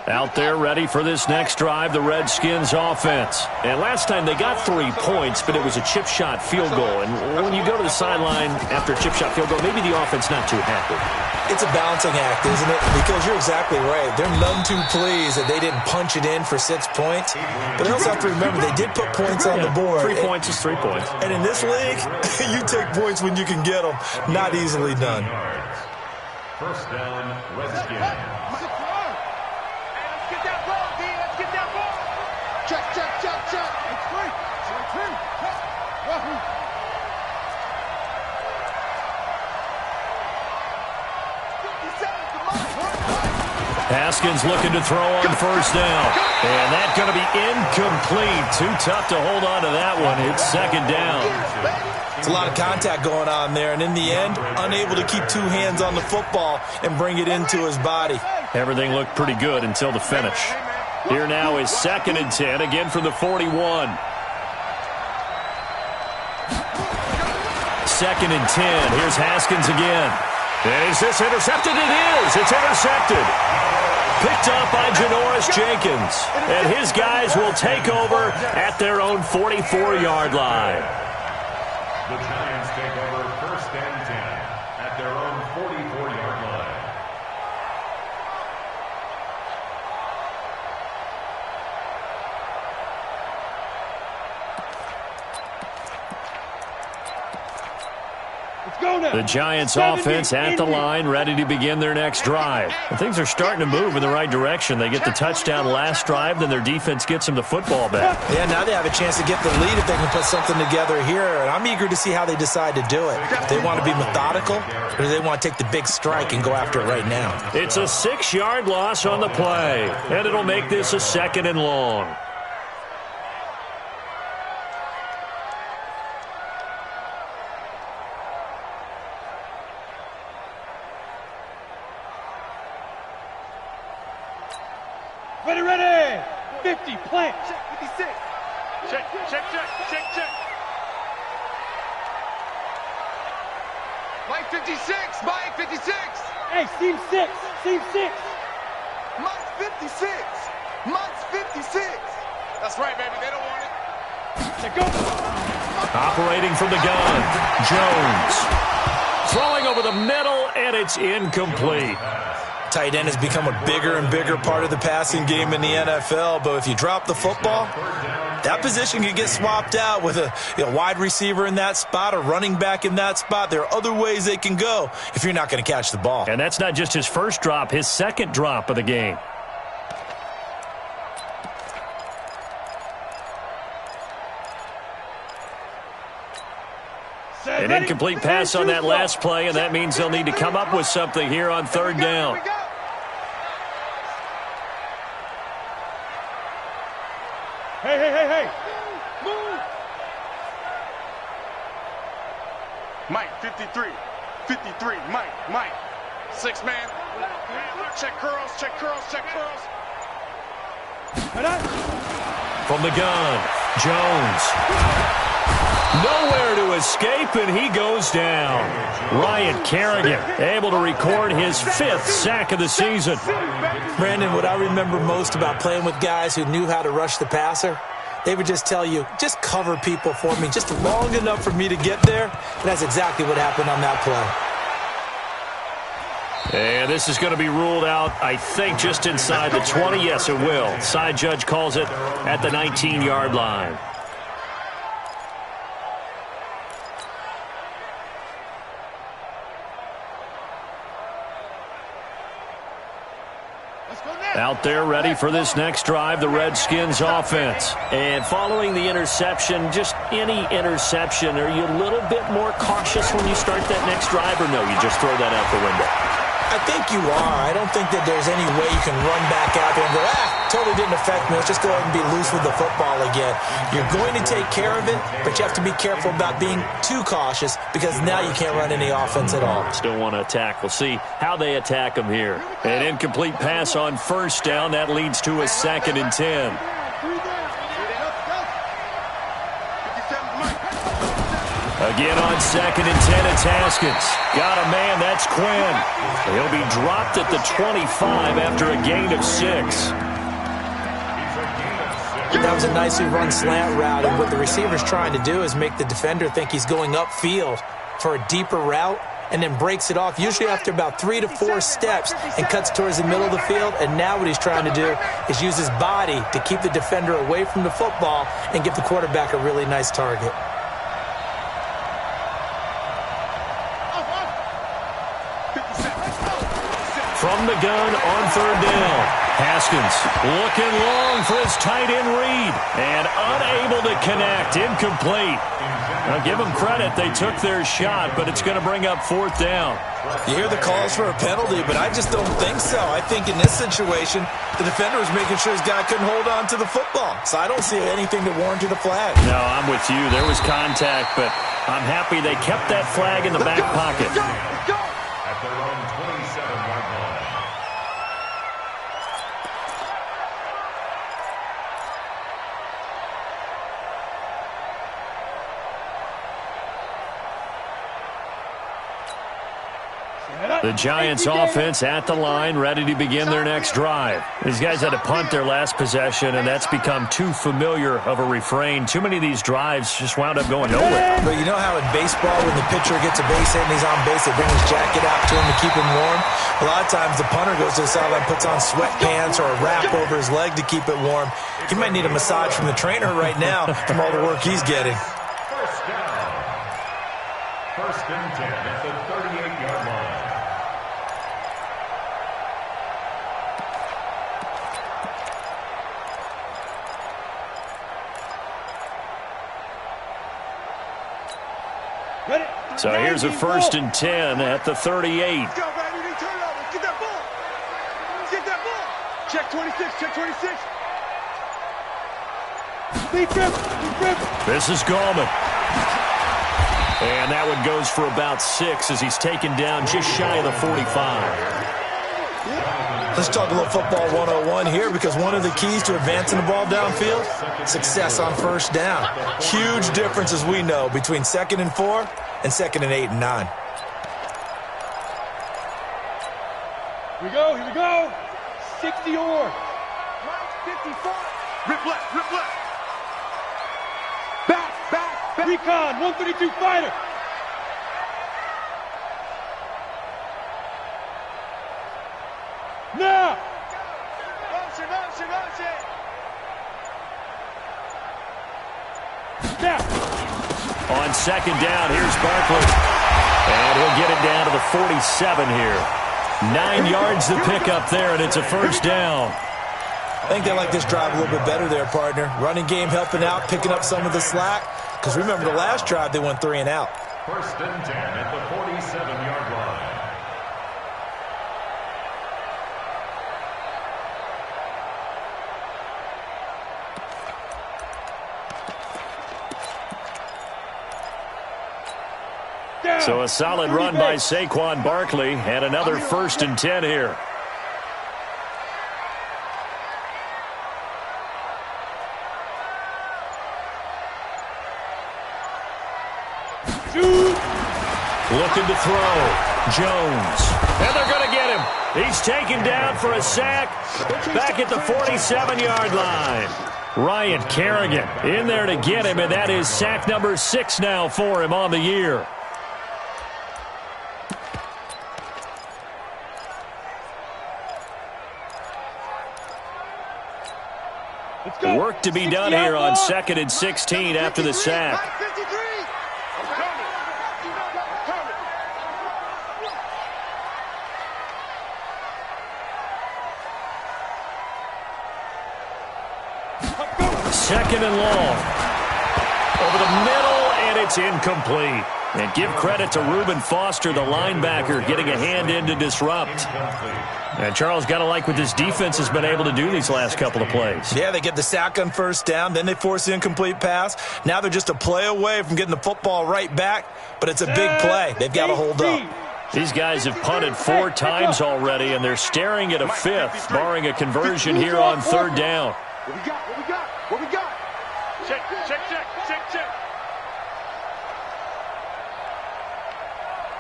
Out there ready for this next drive, the Redskins offense. And last time they got 3 points, but it was a chip shot field goal. And when you go to the sideline after a chip shot field goal, maybe the offense not too happy. It's a balancing act, isn't it? Because you're exactly right. They're none too pleased that they didn't punch it in for 6 points. But they also have to remember they did put points on the board. 3 points is 3 points. And in this league, you take points when you can get them. Not easily done. First down, Redskins. Haskins looking to throw on 1st down. And that's going to be incomplete. Too tough to hold on to that one. It's 2nd down. It's a lot of contact going on there. And in the end, unable to keep 2 hands on the football and bring it into his body. Everything looked pretty good until the finish. Here now is 2nd and 10, again from the 41. 2nd and 10. Here's Haskins again. And is this intercepted? It is. It's intercepted. Picked up by Janoris Jenkins. And his guys will take over at their own 44-yard line. The Giants take over 1st and 10 at their own 44-yard line. The Giants offense at the line, ready to begin their next drive. And things are starting to move in the right direction. They get the touchdown last drive, then their defense gets them the football back. Yeah, now they have a chance to get the lead if they can put something together here. And I'm eager to see how they decide to do it. If they want to be methodical, or do they want to take the big strike and go after it right now? It's a 6-yard loss on the play, and it'll make this a 2nd and long. Ready. 50, plant. Check, 56. Check. Mike 56. Hey, seam 6. Mike's 56. That's right, baby. They don't want it. Let go. Operating from the gun, Jones. Throwing over the middle, and it's incomplete. Tight end has become a bigger and bigger part of the passing game in the NFL, but if you drop the football, that position can get swapped out with a wide receiver in that spot, a running back in that spot. There are other ways they can go if you're not going to catch the ball. And that's not just his first drop, his second drop of the game. An incomplete pass on that last play, and that means they'll need to come up with something here on 3rd down. Hey. Move. Mike 53. Mike. 6 man. Check curls. From the gun, Jones. Nowhere to escape, and he goes down. Ryan Kerrigan able to record his 5th sack of the season. Brandon, what I remember most about playing with guys who knew how to rush the passer, they would just tell you, just cover people for me, just long enough for me to get there. And that's exactly what happened on that play. And this is going to be ruled out, I think, just inside the 20. Yes, it will. Side judge calls it at the 19-yard line. Out there ready for this next drive, the Redskins offense. And following the interception, just any interception, are you a little bit more cautious when you start that next drive, or no, you just throw that out the window? I think you are. I don't think that there's any way you can run back out there and go, totally didn't affect me. Let's just go ahead and be loose with the football again. You're going to take care of it, but you have to be careful about being too cautious because now you can't run any offense at all. Still want to attack. We'll see how they attack them here. An incomplete pass on 1st down. That leads to a 2nd and 10. Again on 2nd and 10, it's Haskins. Got a man, that's Quinn. He'll be dropped at the 25 after a gain of 6. That was a nicely run slant route, and what the receiver's trying to do is make the defender think he's going upfield for a deeper route and then breaks it off, usually after about 3 to 4 steps, and cuts towards the middle of the field. And now what he's trying to do is use his body to keep the defender away from the football and give the quarterback a really nice target. From the gun on 3rd down. Haskins looking long for his tight end read and unable to connect. Incomplete. Now give them credit. They took their shot, but it's going to bring up 4th down. You hear the calls for a penalty, but I just don't think so. I think in this situation, the defender was making sure his guy couldn't hold on to the football. So I don't see anything that warranted a flag. No, I'm with you. There was contact, but I'm happy they kept that flag in the back pocket. At their own 27-yard line. The Giants offense at the line, ready to begin their next drive. These guys had to punt their last possession, and that's become too familiar of a refrain. Too many of these drives just wound up going nowhere. But you know how in baseball, when the pitcher gets a base hit and he's on base, they bring his jacket out to him to keep him warm? A lot of times the punter goes to the sideline, puts on sweatpants or a wrap over his leg to keep it warm. He might need a massage from the trainer right now from all the work he's getting. First down. First and 10 at the 38-yard line. So here's a first and 10 at the 38. Let's go, baby. Turn it over. Get that ball. Get that ball. Check 26. Check 26. This is Gallman. And that one goes for about 6 as he's taken down just shy of the 45. Let's talk a little football 101 here, because one of the keys to advancing the ball downfield, success on first down. Huge difference, as we know, between 2nd and 4 and 2nd and 8 and 9. Here we go. 60 or. 55. Rip left. Back. Recon, 132 fighter. Now. Motion. Now. On 2nd down, here's Barkley. And he'll get it down to the 47 here. 9 yards to pick up there, and it's a first down. I think they like this drive a little bit better there, partner. Running game helping out, picking up some of the slack. Because remember, the last drive, they went 3 and out. First and 10 at the 47-yard line. So a solid run by Saquon Barkley, and another first and 10 here. Looking to throw. Jones. And they're going to get him. He's taken down for a sack back at the 47-yard line. Ryan Kerrigan in there to get him, and that is sack number 6 now for him on the year. Work to be done here on 2nd and 16 after the sack. Second and long. Over the middle, and it's incomplete. And give credit to Reuben Foster, the linebacker, getting a hand in to disrupt. And Charles, got to like what this defense has been able to do these last couple of plays. Yeah, they get the sack on first down, then they force the incomplete pass. Now they're just a play away from getting the football right back, but it's a big play. They've got to hold up. These guys have punted 4 times already, and they're staring at a 5th, barring a conversion here on 3rd down. What we got? Check.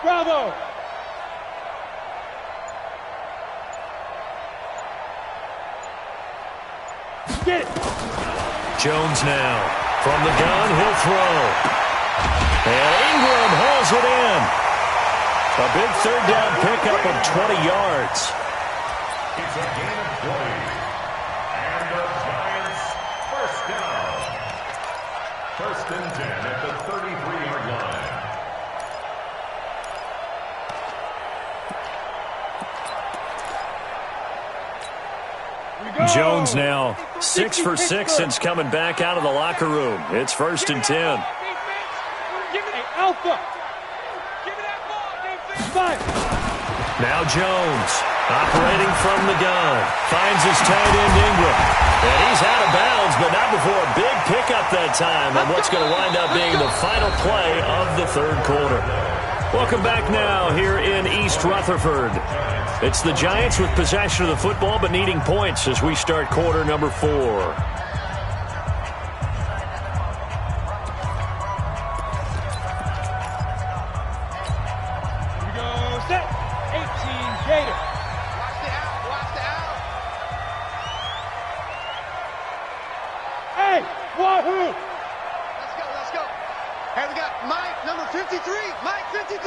Bravo. Get it. Jones now. From the gun, he'll throw. And Ingram hauls it in. A big 3rd down pickup of 20 yards. It's a gain of 20. And the Giants first down. First and 10 at the 33-yard line. Jones now 6 for 6 since coming back out of the locker room. It's 1st and 10. Alpha. Now Jones operating from the gun. Finds his tight end Ingram. And he's out of bounds, but not before a big pickup that time on what's going to wind up being the final play of the 3rd quarter. Welcome back now here in East Rutherford. It's the Giants with possession of the football but needing points as we start quarter number 4. Hey, we got Mike, number 53. Mike, 53.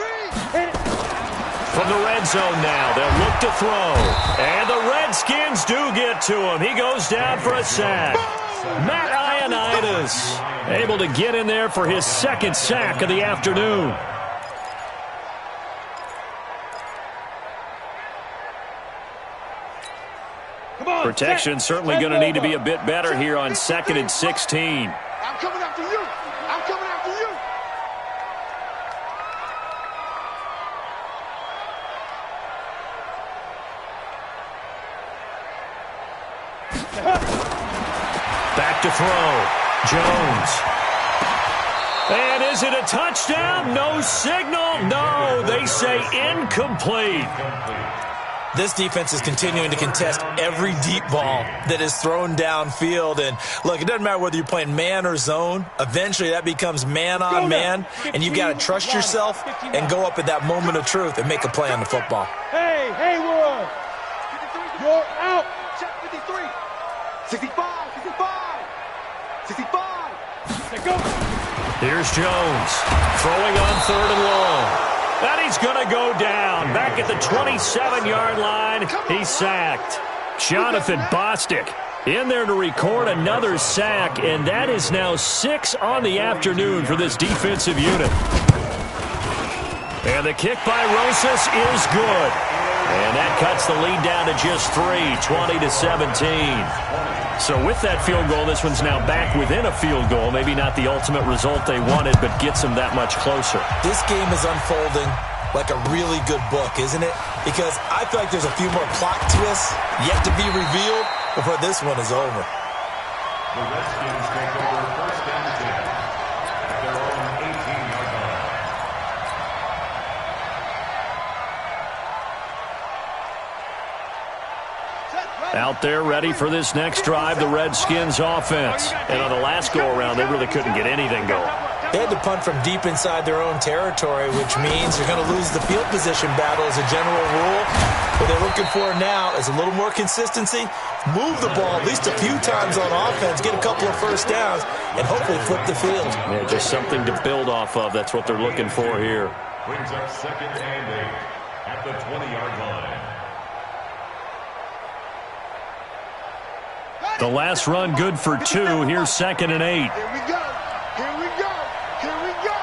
From the red zone now, they'll look to throw. And the Redskins do get to him. He goes down for a sack. Matt Ioannidis able to get in there for his second sack of the afternoon. Protection certainly going to need to be a bit better here on 2nd and 16. I'm coming after you. I'm coming after you. Back to throw. Jones. And is it a touchdown? No signal. No, they say incomplete. This defense is continuing to contest every deep ball that is thrown downfield. And, look, it doesn't matter whether you're playing man or zone. Eventually, that becomes man on man. And you've got to trust yourself and go up at that moment of truth and make a play on the football. Hey, Hayward! You're out! Check 53. 65, 65. 65. Let's go! Here's Jones throwing on 3rd and long. And he's going to go down. Back at the 27-yard line, he's sacked. Jonathan Bostic in there to record another sack, and that is now 6 on the afternoon for this defensive unit. And the kick by Rosas is good. And that cuts the lead down to just 3, 20-17. So with that field goal, this one's now back within a field goal. Maybe not the ultimate result they wanted, but gets them that much closer. This game is unfolding like a really good book, isn't it? Because I feel like there's a few more plot twists yet to be revealed before this one is over. The Redskins take over 1st and 10 at their own 18-yard line. Out there ready for this next drive, the Redskins offense. And on the last go-around, they really couldn't get anything going. They had to punt from deep inside their own territory, which means you're going to lose the field position battle as a general rule. What they're looking for now is a little more consistency, move the ball at least a few times on offense, get a couple of first downs, and hopefully flip the field. Yeah, just something to build off of. That's what they're looking for here. Brings up 2nd and 8 at the 20-yard line. The last run good for 2. Here's 2nd and 8. Here we go. Here we go. Here we go.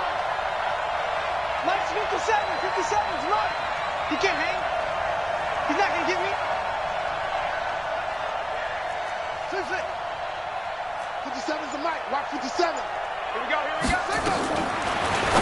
Mike's 57. 57's Mike. He can't hang. He's not going to get me. 57's the Mike. Watch 57. Here we go. Here we go.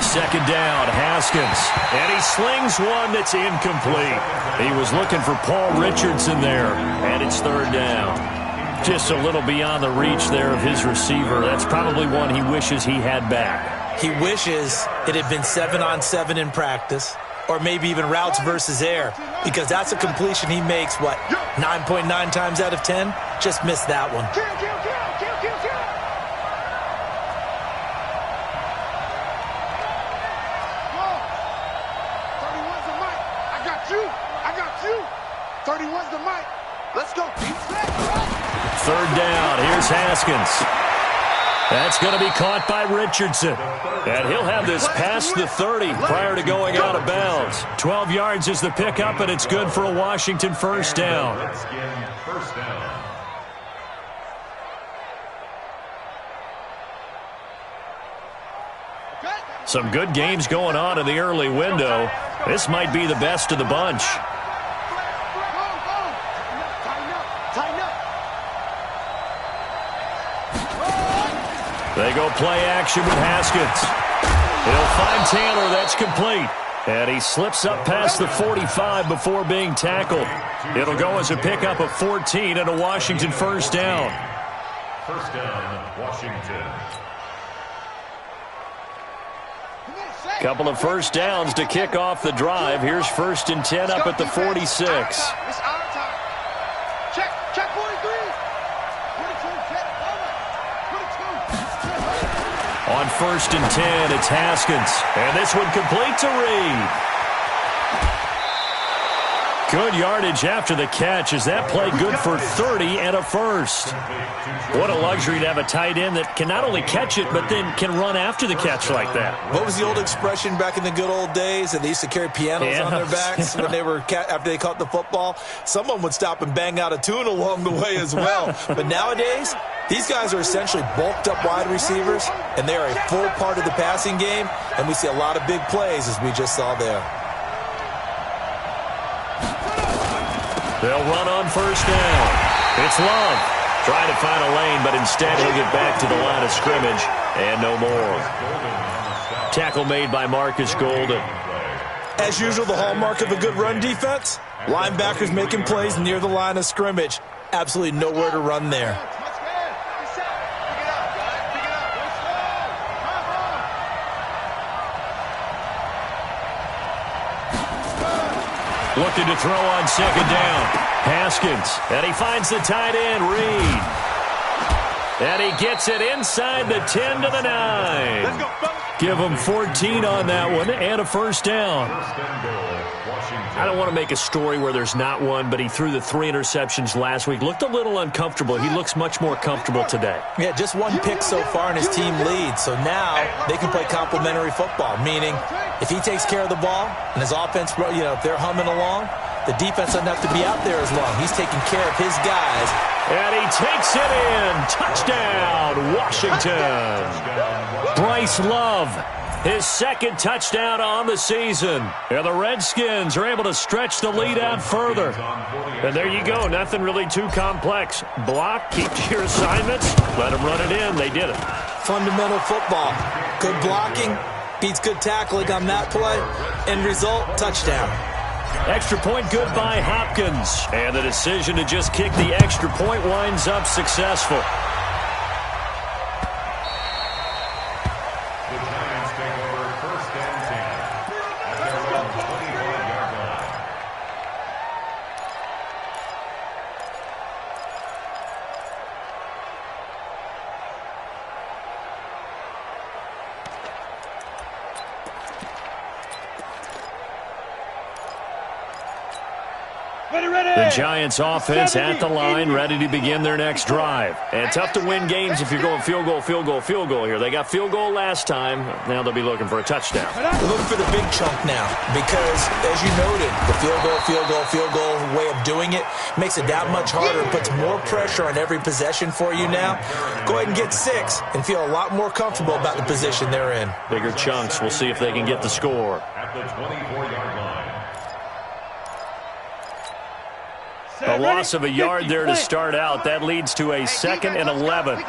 2nd down, Haskins. And he slings one that's incomplete. He was looking for Paul Richardson there. And it's 3rd down. Just a little beyond the reach there of his receiver. That's probably one he wishes he had back. He wishes it had been 7-on-7 in practice, or maybe even routes versus air, because that's a completion he makes, 9.9 times out of 10? Just missed that one. Kill, kill, kill, kill, kill, kill. Whoa. 31's the Mike. I got you. I got you. 31's the Mike. Let's go. 3rd down. Here's Haskins. That's going to be caught by Richardson. And he'll have this past the 30 prior to going out of bounds. 12 yards is the pickup, and it's good for a Washington first down. First down. Some good games going on in the early window. This might be the best of the bunch. They go play action with Haskins. He'll find Taylor. That's complete. And he slips up past the 45 before being tackled. It'll go as a pickup of 14 and a Washington first down. First down, Washington. Couple of first downs to kick off the drive. Here's 1st and 10 up at the 46. It's our time. Check 43. 42. On 1st and 10, it's Haskins. And this one complete to Reed. Good yardage after the catch. Is that play good for 30 and a first? What a luxury to have a tight end that can not only catch it, but then can run after the catch like that. What was the old expression back in the good old days? And they used to carry pianos on their backs when they were after they caught the football. Someone would stop and bang out a tune along the way as well. But nowadays, these guys are essentially bulked up wide receivers, and they are a full part of the passing game, and we see a lot of big plays as we just saw there. They'll run on first down. It's Love. Trying to find a lane, but instead he'll get back to the line of scrimmage, and no more. Tackle made by Marcus Golden. As usual, the hallmark of a good run defense, linebackers making plays near the line of scrimmage. Absolutely nowhere to run there. Looking to throw on second down. Haskins. And he finds the tight end, Reed. And he gets it inside the 10 to the 9. Give him 14 on that one and a first down. I don't want to make a story where there's not one, but he threw the 3 interceptions last week. Looked a little uncomfortable. He looks much more comfortable today. Yeah, just 1 pick so far and his team leads. So now they can play complementary football, meaning if he takes care of the ball and his offense, if they're humming along, the defense doesn't have to be out there as long. He's taking care of his guys. And he takes it in. Touchdown, Washington. Bryce Love, his second touchdown on the season. And the Redskins are able to stretch the lead out further. And there you go. Nothing really too complex. Block, keep to your assignments, let them run it in. They did it. Fundamental football. Good blocking beats good tackling on that play. End result, touchdown. Extra point good by Hopkins. And the decision to just kick the extra point winds up successful. The Giants take over first and 10 at their own 25-yard line. The Giants offense at the line, ready to begin their next drive. And tough to win games if you're going field goal, field goal, field goal here. They got field goal last time. Now they'll be looking for a touchdown. They're looking for the big chunk now because, as you noted, the field goal way of doing it makes it that much harder, puts more pressure on every possession for you now. Go ahead and get 6 and feel a lot more comfortable about the position they're in. Bigger chunks. We'll see if they can get the score. At the 24-yard line. A loss of a yard there to start out. That leads to a 2nd and 11.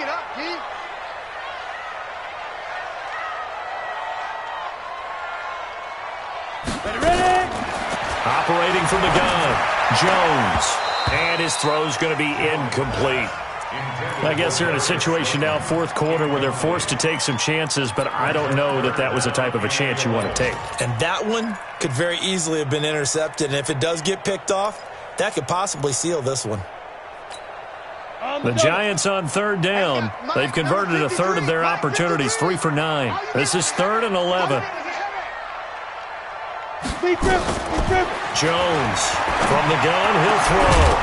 Operating from the gun, Jones. And his throw's going to be incomplete. I guess they're in a situation now, 4th quarter, where they're forced to take some chances, but I don't know that that was the type of a chance you want to take. And that one could very easily have been intercepted. And if it does get picked off, that could possibly seal this one. The Giants on 3rd down. They've converted a 1/3 of their opportunities, 3 for 9. This is 3rd and 11. Jones from the gun, he'll throw.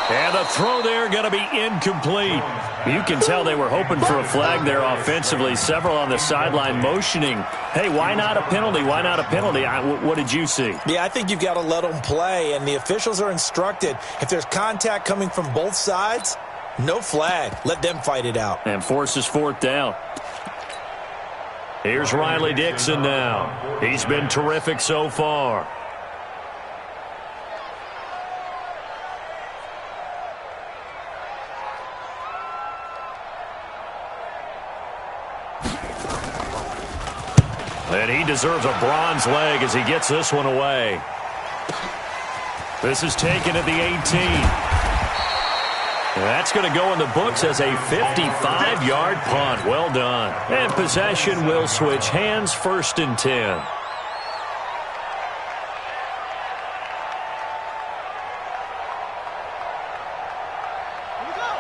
And the throw there going to be incomplete. You can tell they were hoping for a flag there offensively. Several on the sideline motioning, hey, why not a penalty? Why not a penalty? What did you see? Yeah, I think you've got to let them play, and the officials are instructed. If there's contact coming from both sides, no flag. Let them fight it out. And forces 4th down. Here's Riley Dixon now. He's been terrific so far. And he deserves a bronze leg as he gets this one away. This is taken at the 18. That's going to go in the books as a 55-yard punt. Well done. And possession will switch hands, 1st and 10.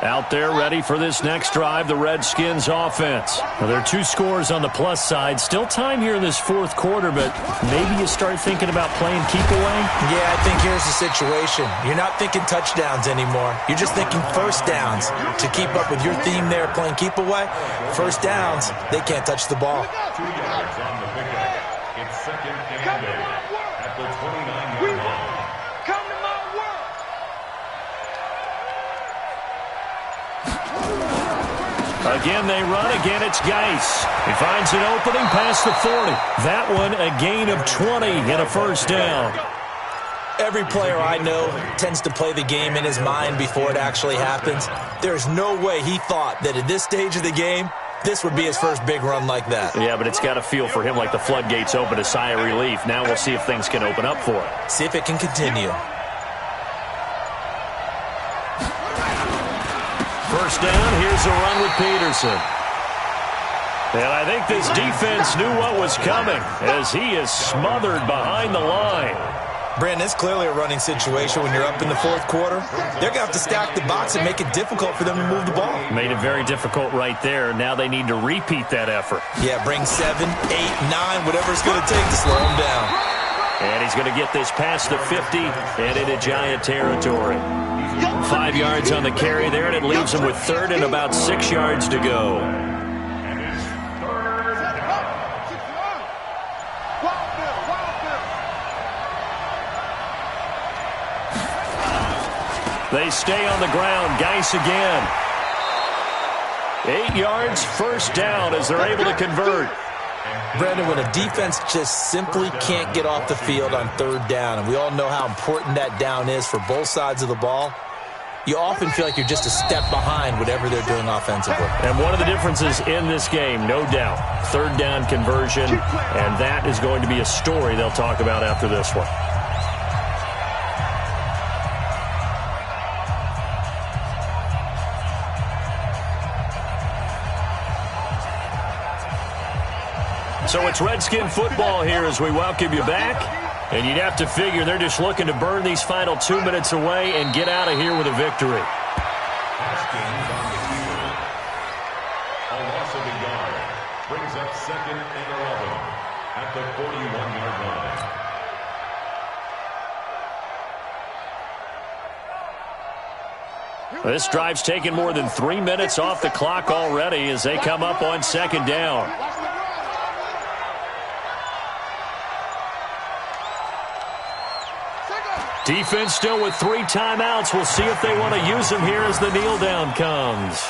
Out there ready for this next drive, the Redskins offense. Well, there are 2 scores on the plus side. Still time here in this fourth quarter, but maybe you start thinking about playing keep away? Yeah, I think here's the situation. You're not thinking touchdowns anymore. You're just thinking first downs. To keep up with your theme there, playing keep away, first downs, they can't touch the ball. 2 yards on the pickup. It's second and 8 at the 29-yard line. Come to my world. Again, they run. Again, it's Geis. He finds an opening past the 40. That one, a gain of 20 and a first down. Every player I know tends to play the game in his mind before it actually happens. There's no way he thought that at this stage of the game, this would be his first big run like that. Yeah, but it's got to feel for him like the floodgates open, a sigh of relief. Now we'll see if things can open up for him. See if it can continue. First down, here's a run with Peterson. And I think this defense knew what was coming as he is smothered behind the line. Brandon, it's clearly a running situation when you're up in the fourth quarter. They're going to have to stack the box and make it difficult for them to move the ball. Made it very difficult right there. Now they need to repeat that effort. Yeah, bring 7, 8, 9, whatever it's going to take to slow him down. And he's going to get this past the 50 and into Giant territory. 5 yards on the carry there, and it leaves him with third and about 6 yards to go. And it's third down. They stay on the ground. Geis again. 8 yards, first down as they're able to convert. Brandon, when a defense just simply can't get off the field on third down, and we all know how important that down is for both sides of the ball, you often feel like you're just a step behind whatever they're doing offensively. And one of the differences in this game, no doubt, third down conversion, and that is going to be a story they'll talk about after this one. So it's Redskin football here as we welcome you back. And you'd have to figure they're just looking to burn these final 2 minutes away and get out of here with a victory. Haskins on the field. A loss of a yard brings up second and 11 at the 41-yard line. This drive's taken more than 3 minutes off the clock already as they come up on second down. Defense still with 3 timeouts. We'll see if they want to use them here as the kneel down comes.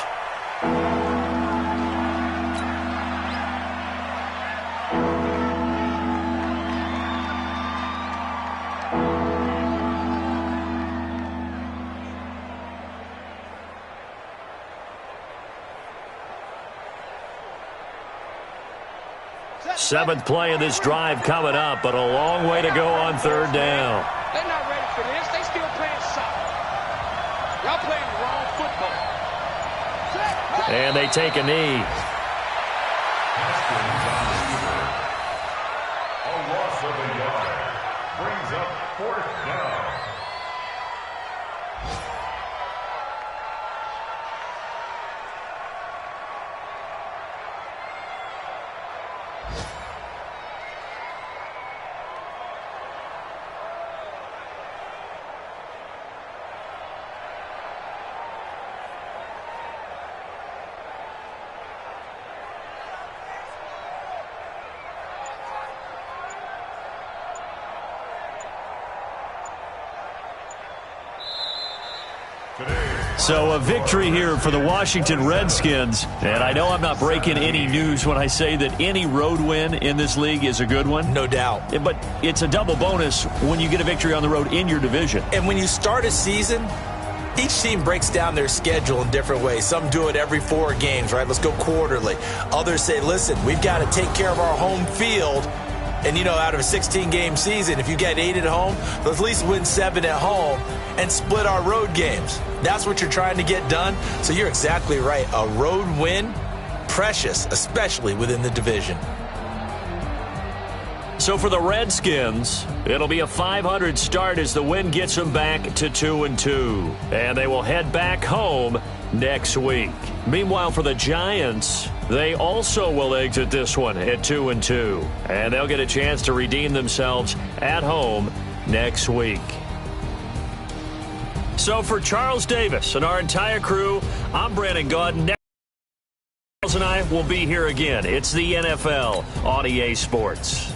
Seventh play of this drive coming up, but a long way to go on third down. They're not ready for this. They still playing soccer. Y'all playing the wrong football. And they take a knee. Haskins on the field. A loss of a yard brings up fourth down. So a victory here for the Washington Redskins. And I know I'm not breaking any news when I say that any road win in this league is a good one. No doubt. But it's a double bonus when you get a victory on the road in your division. And when you start a season, each team breaks down their schedule in different ways. Some do it every 4 games, right? Let's go quarterly. Others say, listen, we've got to take care of our home field. And, you know, out of a 16-game season, if you get 8 at home, let's at least win 7 at home and split our road games. That's what you're trying to get done. So you're exactly right. A road win, precious, especially within the division. So for the Redskins, it'll be a .500 start as the win gets them back to 2-2. And they will head back home next week. Meanwhile, for the Giants, they also will exit this one at 2-2. And they'll get a chance to redeem themselves at home next week. So for Charles Davis and our entire crew, I'm Brandon Gaudin. Charles and I will be here again. It's the NFL on EA Sports.